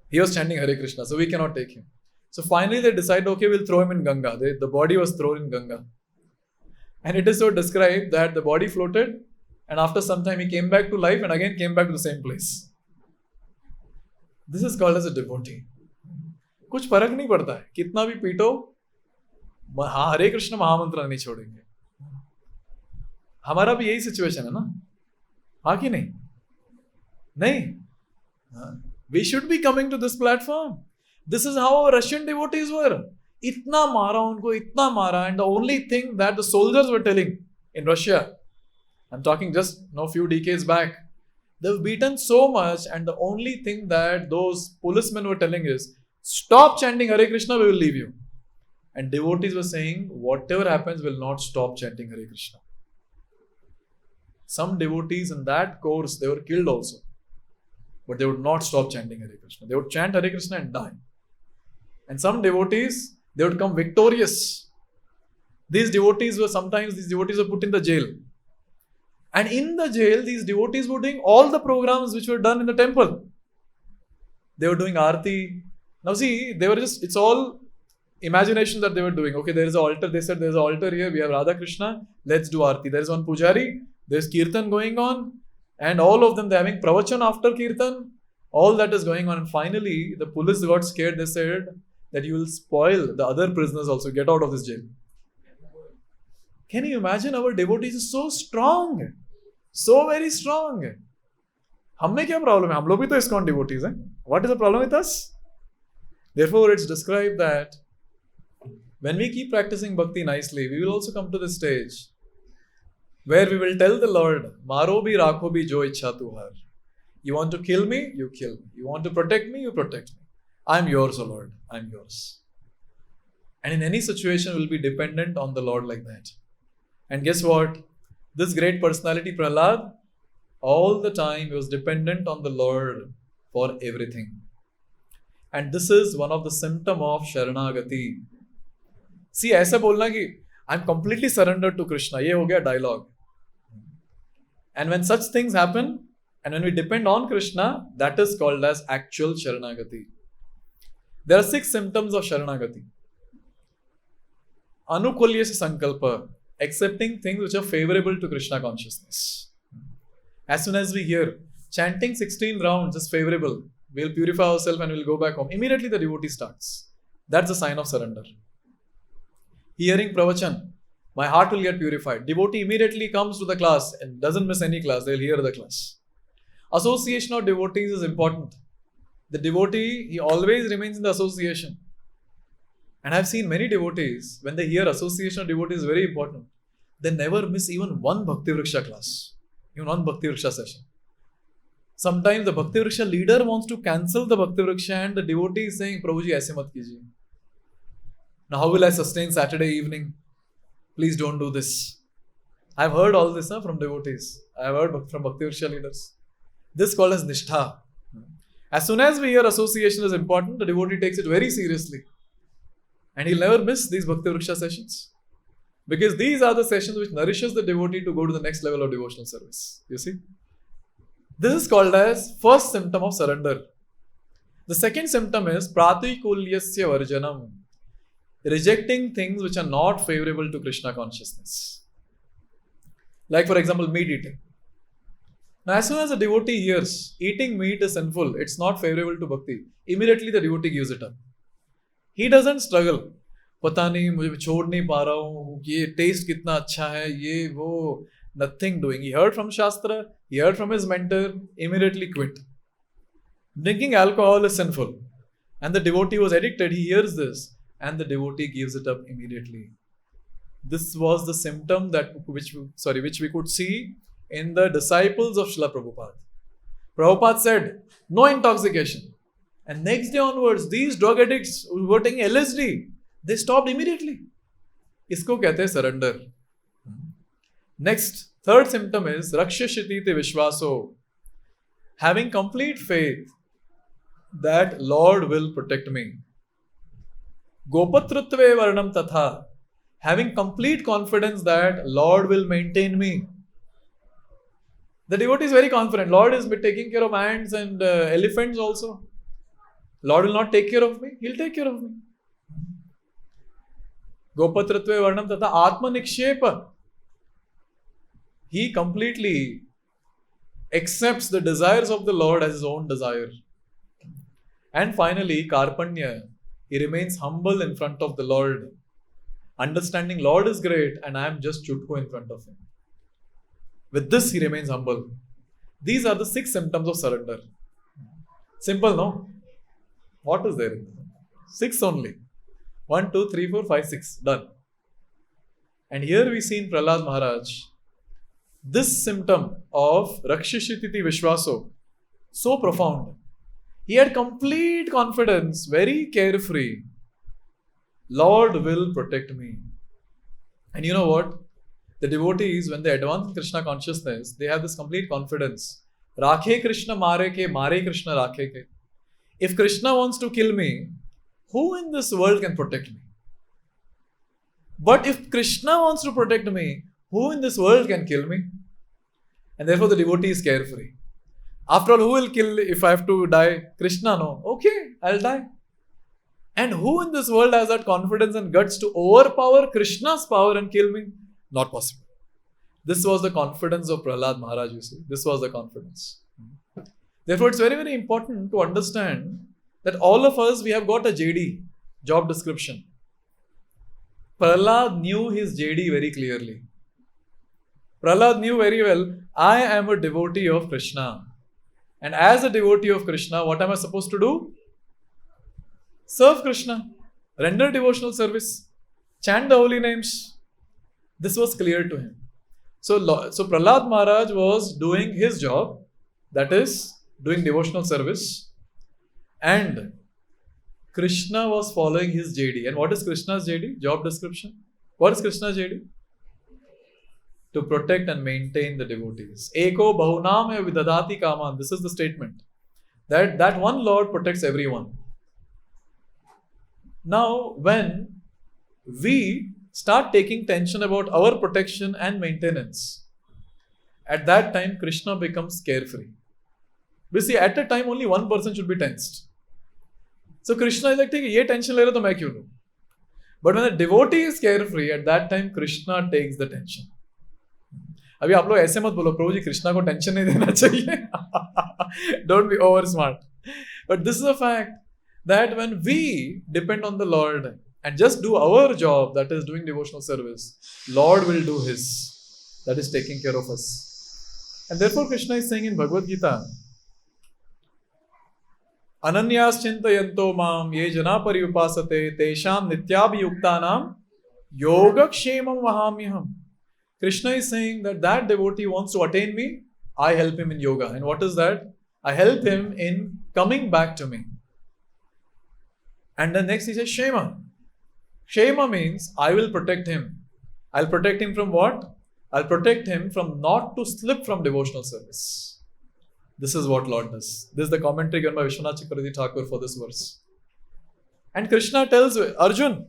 Speaker 1: He was chanting Hare Krishna, so we cannot take him. So finally they decided, okay, we'll throw him in Ganga. The body was thrown in Ganga. And it is so described that the body floated and after some time he came back to life and again came back to the same place. This is called as a devotee. कुछ फर्क नहीं पड़ता है, कितना भी पीटो, हाँ हरे कृष्ण महामंत्र नहीं छोड़ेंगे. हमारा भी यही सिचुएशन है ना, हाँ कि नहीं? नहीं. We should be coming to this platform. This is how our Russian devotees were. इतना मारा उनको, इतना मारा, and the only thing that the soldiers were telling in Russia, I'm talking just few decades back, they've beaten so much, and the only thing that those policemen were telling is, stop chanting Hare Krishna, we will leave you. And devotees were saying, whatever happens, will not stop chanting Hare Krishna. Some devotees in that course, they were killed also. But they would not stop chanting Hare Krishna. They would chant Hare Krishna and die. And some devotees, they would come victorious. These devotees were put in the jail. And in the jail, these devotees were doing all the programs which were done in the temple. They were doing Aarti. Now see, it's all imagination that they were doing. Okay, there is an altar. They said, there's an altar here. We have Radha Krishna. Let's do Aarti. There is one Pujari. There's Kirtan going on. And all of them, they're having pravachan after Kirtan. All that is going on. And finally, the police got scared. They said that you will spoil the other prisoners also. Get out of this jail. Can you imagine? Our devotees are so strong. So very strong. हमें क्या problem है? हम लोग भी तो ISKCON devotees हैं. What is the problem with us? Therefore, it's described that when we keep practicing bhakti nicely, we will also come to the stage where we will tell the Lord, Maro bhi rakho bhi jo ichha tu har. You want to kill me? You kill me. You want to protect me? You protect me. I'm yours, O Lord. I'm yours. And in any situation, we'll be dependent on the Lord like that. And guess what? This great personality, Prahlād, all the time he was dependent on the Lord for everything. And this is one of the symptoms of Sharanagati. See, ऐसा बोलना कि I'm completely surrendered to Krishna. ये हो गया dialogue. And when such things happen, and when we depend on Krishna, that is called as actual Sharanagati. There are 6 symptoms of Sharanagati. Anukulya Sankalpa, accepting things which are favorable to Krishna consciousness. As soon as we hear chanting 16 rounds is favorable, we'll purify ourselves and we'll go back home. Immediately the devotee starts. That's a sign of surrender. Hearing pravachan, my heart will get purified. Devotee immediately comes to the class and doesn't miss any class. They'll hear the class. Association of devotees is important. The devotee, he always remains in the association. And I've seen many devotees, when they hear association of devotees is very important, they never miss even one Bhakti Vriksha class, even one Bhakti Vriksha session. Sometimes the Bhakti Vriksha leader wants to cancel the Bhakti Vriksha and the devotee is saying, Prabhuji, aise mat kijiye. Now how will I sustain Saturday evening? Please don't do this. I've heard all this from devotees. I've heard from Bhakti Vriksha leaders. This is called as Nishtha. As soon as we hear association is important, the devotee takes it very seriously. And he'll never miss these Bhakti Vriksha sessions. Because these are the sessions which nourishes the devotee to go to the next level of devotional service. You see? This is called as first symptom of surrender. The second symptom is pratikulyasya varjanam. Rejecting things which are not favorable to Krishna consciousness. Like for example, meat eating. Now as soon as a devotee hears eating meat is sinful, it's not favorable to bhakti, immediately the devotee gives it up. He doesn't struggle. पता नहीं मुझे छोड़ नहीं पा रहा हूँ, ये test कितना अच्छा है, ये वो, nothing doing. He heard from Shastra, he heard from his mentor, immediately quit. Drinking alcohol is sinful. And the devotee was addicted, he hears this, and the devotee gives it up immediately. This was the symptom which we could see in the disciples of Srila Prabhupada. Prabhupada said, no intoxication. And next day onwards, these drug addicts who were taking LSD, they stopped immediately. Isko kehte hai surrender. Next, third symptom is Rakshashitite Vishwaso. Having complete faith that Lord will protect me. Gopatrutve Varnam Tatha. Having complete confidence that Lord will maintain me. The devotee is very confident. Lord is taking care of ants and elephants also. Lord will not take care of me. He'll take care of me. Gopatratve Varnam Tatha Atma Nikshepa. He completely accepts the desires of the Lord as his own desire. And finally, Karpanya. He remains humble in front of the Lord. Understanding Lord is great and I am just chutko in front of him. With this, he remains humble. These are the 6 symptoms of surrender. Simple, no? What is there? 6 only. 1, 2, 3, 4, 5, 6. Done. And here we see in Prahlād Maharaj, this symptom of Rakshashititi Vishwaso, so profound. He had complete confidence, very carefree. Lord will protect me. And you know what? The devotees, when they advance in Krishna consciousness, they have this complete confidence. Rakhe Krishna mare Krishna rakhe ke. If Krishna wants to kill me, who in this world can protect me? But if Krishna wants to protect me, who in this world can kill me? And therefore the devotee is carefree. After all, who will kill if I have to die? Krishna, no. Okay, I'll die. And who in this world has that confidence and guts to overpower Krishna's power and kill me? Not possible. This was the confidence of Prahlād Maharaj, you see. This was the confidence. Therefore, it's very, very important to understand that all of us, we have got a JD, job description. Prahlād knew his JD very clearly. Prahlād knew very well, I am a devotee of Krishna. And as a devotee of Krishna, what am I supposed to do? Serve Krishna. Render devotional service. Chant the holy names. This was clear to him. So Prahlād Maharaj was doing his job, that is, doing devotional service, and Krishna was following his JD. And what is Krishna's JD? Job description. What is Krishna's JD? To protect and maintain the devotees. Eko bahunam vidadati kaman. This is the statement. That one Lord protects everyone. Now, when we start taking tension about our protection and maintenance, at that time Krishna becomes carefree. We see, at a time only one person should be tensed. So Krishna is like, ye tension le raha to main kyun lu? But when the devotee is carefree, at that time Krishna takes the tension. अभी आप लोग ऐसे मत बोलो प्रभु जी कृष्णा को tension नहीं देना चाहिए. Don't be over smart. But this is a fact that when we depend on the Lord and just do our job, that is doing devotional service, Lord will do His. That is taking care of us. And therefore Krishna is saying in Bhagavad Gita, Ananyas chintayanto mam ye jana pariyupasate tesham nityabhiyuktanam yogakshemam vahamyaham. Krishna is saying that devotee wants to attain me, I help him in yoga. And what is that? I help him in coming back to me. And then next he says Shema. Shema means I will protect him. I'll protect him from what? I'll protect him from not to slip from devotional service. This is what Lord does. This is the commentary given by Vishwanath Chakravarti Thakur for this verse. And Krishna tells Arjun,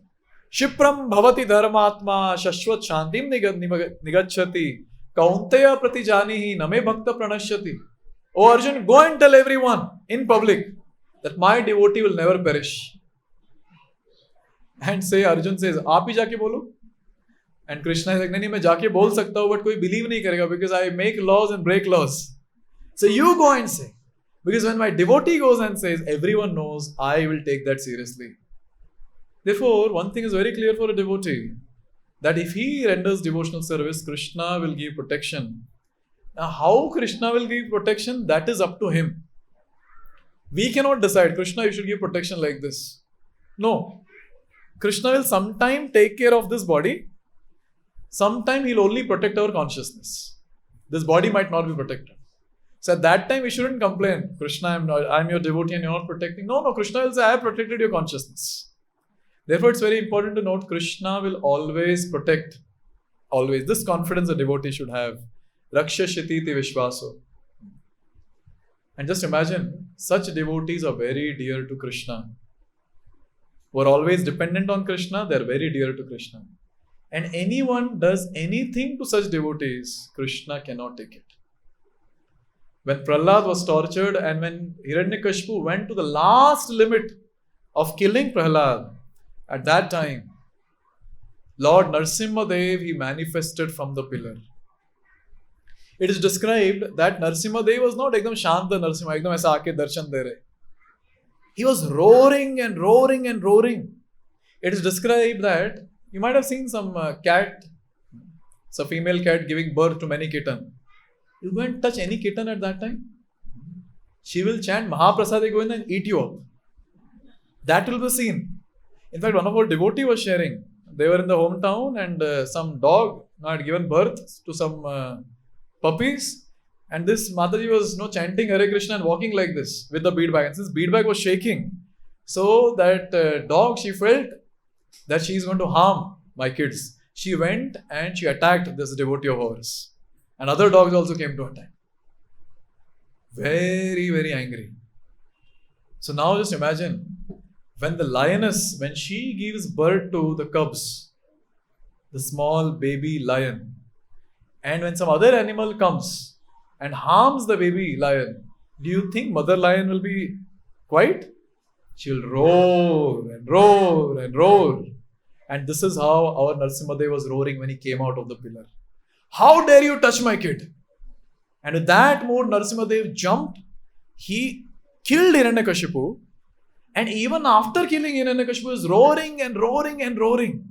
Speaker 1: Shipram bhavati dharmatma shashvat shantim nigachati kaunteya pratijanihi name bhakta pranashyati. Oh Arjun, go and tell everyone in public that my devotee will never perish. And Arjun says, आप ही जाके बोलो. And Krishna is like, नहीं मैं जाके बोल सकता हूँ, but कोई believe नहीं करेगा because I make laws and break laws. So you go and say. Because when my devotee goes and says, everyone knows, I will take that seriously. Therefore, one thing is very clear for a devotee, that if he renders devotional service, Krishna will give protection. Now, how Krishna will give protection, that is up to him. We cannot decide, Krishna, you should give protection like this. No. Krishna will sometime take care of this body. Sometime he'll only protect our consciousness. This body might not be protected. So at that time, we shouldn't complain. Krishna, I'm your devotee and you're not protecting. No, Krishna will say, I have protected your consciousness. Therefore, it's very important to note, Krishna will always protect. Always. This confidence a devotee should have. Raksha Shititi Vishvaso. And just imagine, such devotees are very dear to Krishna. Who are always dependent on Krishna, they are very dear to Krishna. And anyone does anything to such devotees, Krishna cannot take it. When Prahlād was tortured and when Hiranyakashipu went to the last limit of killing Prahlād, at that time, Lord Narasimha Dev, he manifested from the pillar. It is described that Narasimha Dev was not ekdam shanta Narasimha, ekdam aisa aake darshan de rahe. He was roaring and roaring and roaring. It is described that you might have seen some cat, it's a female cat giving birth to many kittens. You go and touch any kitten at that time, she will chant Mahaprasade Govinda and eat you up. That will be seen. In fact, one of our devotees was sharing. They were in the hometown and some dog had given birth to some puppies. And this Mataji was chanting Hare Krishna and walking like this with the bead bag. And since bead bag was shaking, so that dog, she felt that she is going to harm my kids. She went and she attacked this devotee of ours. And other dogs also came to attack. Very, very angry. So now just imagine, when the lioness, when she gives birth to the cubs, the small baby lion, and when some other animal comes and harms the baby lion, do you think mother lion will be quiet? She will roar and roar and roar. And this is how our Narasimha Dev was roaring when he came out of the pillar. How dare you touch my kid? And with that mood, Narasimha Dev jumped. He killed Hiranyakashipu. And even after killing Hiranyakashipu, he was roaring and roaring and roaring.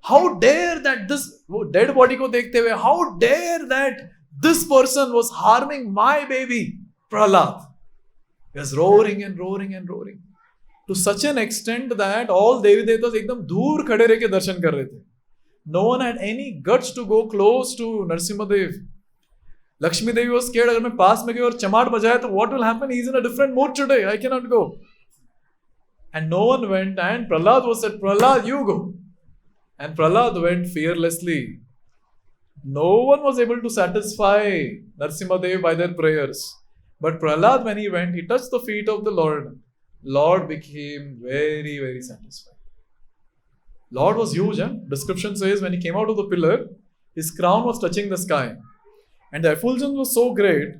Speaker 1: How dare that this dead body ko dekhte hue, how dare that this person was harming my baby, Prahlād. He was roaring and roaring and roaring. To such an extent that all Devi Devatas ekdam dur khade reh ke darshan kar rahe the. No one had any guts to go close to Narasimha Dev. Lakshmi Devi was scared, agar main paas mein gayi aur chamaat bajaya, to what will happen? He is in a different mood today. I cannot go. And no one went, and Prahlād was said, Prahlād, you go. And Prahlād went fearlessly. No one was able to satisfy Narasimha Dev by their prayers. But Prahlād, when he went, he touched the feet of the Lord. Lord became very, very satisfied. Lord was huge. Description says when he came out of the pillar, his crown was touching the sky. And the effulgence was so great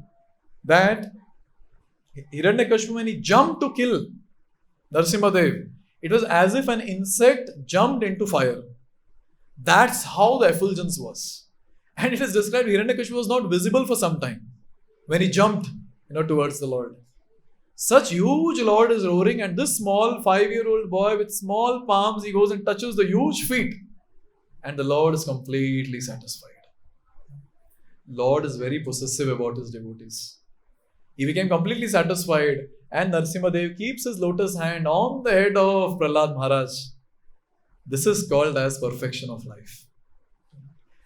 Speaker 1: that Hiranyakashipu, when he jumped to kill Narasimha Dev, it was as if an insect jumped into fire. That's how the effulgence was. And it is described Hiranyakashipu was not visible for some time when he jumped towards the Lord. Such huge Lord is roaring, and this small 5-year-old boy with small palms, he goes and touches the huge feet. And the Lord is completely satisfied. Lord is very possessive about his devotees. He became completely satisfied and Narasimha Dev keeps his lotus hand on the head of Prahlād Maharaj. This is called as perfection of life.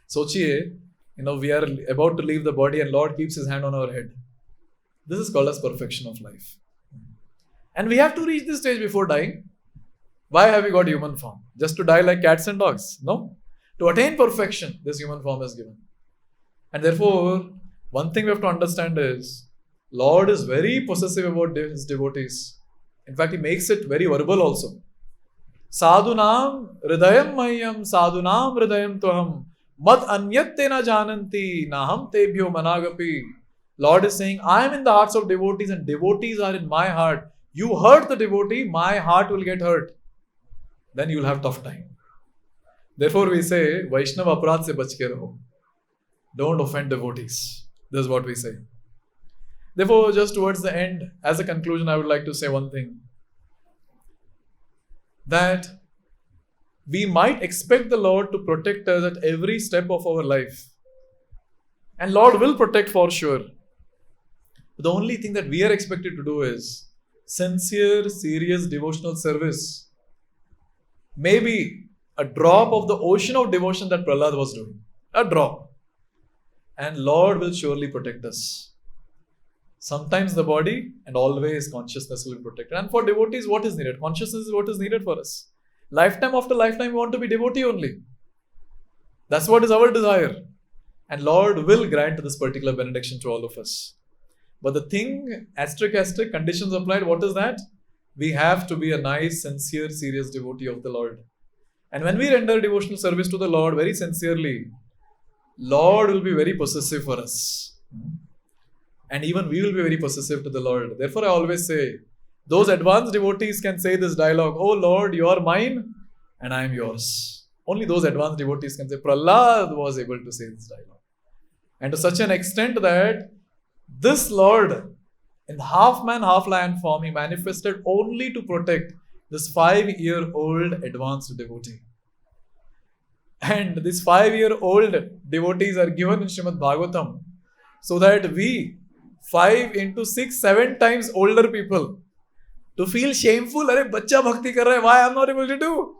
Speaker 1: Sochiye, we are about to leave the body and Lord keeps his hand on our head. This is called as perfection of life. And we have to reach this stage before dying. Why have we got human form? Just to die like cats and dogs? No. To attain perfection, this human form is given. And therefore, one thing we have to understand is, Lord is very possessive about his devotees. In fact, he makes it very verbal also. Sadhunam hridayam mayam sadhunam hridayam toham mad anyatte na jananti naham tebhyo managapi. Lord is saying, I am in the hearts of devotees and devotees are in my heart. You hurt the devotee, my heart will get hurt. Then you will have tough time. Therefore we say, Vaishnava aparadh se bach ke raho. Don't offend devotees. This is what we say. Therefore, just towards the end, as a conclusion, I would like to say one thing. That we might expect the Lord to protect us at every step of our life. And Lord will protect for sure. But the only thing that we are expected to do is sincere, serious devotional service. Maybe a drop of the ocean of devotion that Prahlād was doing. A drop. And Lord will surely protect us. Sometimes the body and always consciousness will be protected. And for devotees, what is needed? Consciousness is what is needed for us. Lifetime after lifetime, we want to be devotee only. That's what is our desire. And Lord will grant this particular benediction to all of us. But the thing, asterisk, conditions applied, what is that? We have to be a nice, sincere, serious devotee of the Lord. And when we render devotional service to the Lord very sincerely, Lord will be very possessive for us. And even we will be very possessive to the Lord. Therefore, I always say, those advanced devotees can say this dialogue, oh Lord, you are mine and I am yours. Only those advanced devotees can say, Prahlād was able to say this dialogue. And to such an extent that this Lord, in half man, half lion form, he manifested only to protect this 5-year-old advanced devotee. And these 5-year-old devotees are given in Srimad Bhagavatam so that we, 5 into 6, 7 times older people, to feel shameful, Arey, bacha bhakti kar raha hai, why I am not able to do?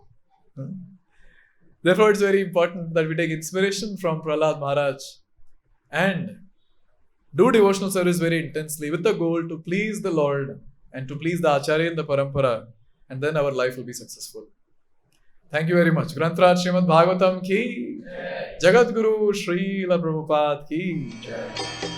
Speaker 1: Therefore, it's very important that we take inspiration from Prahlād Maharaj and do devotional service very intensely with the goal to please the Lord and to please the Acharya in the Parampara, and then our life will be successful. Thank you very much. Grantraj Srimad Bhagavatam ki Jagat Guru Srila Prabhupada ki Jai.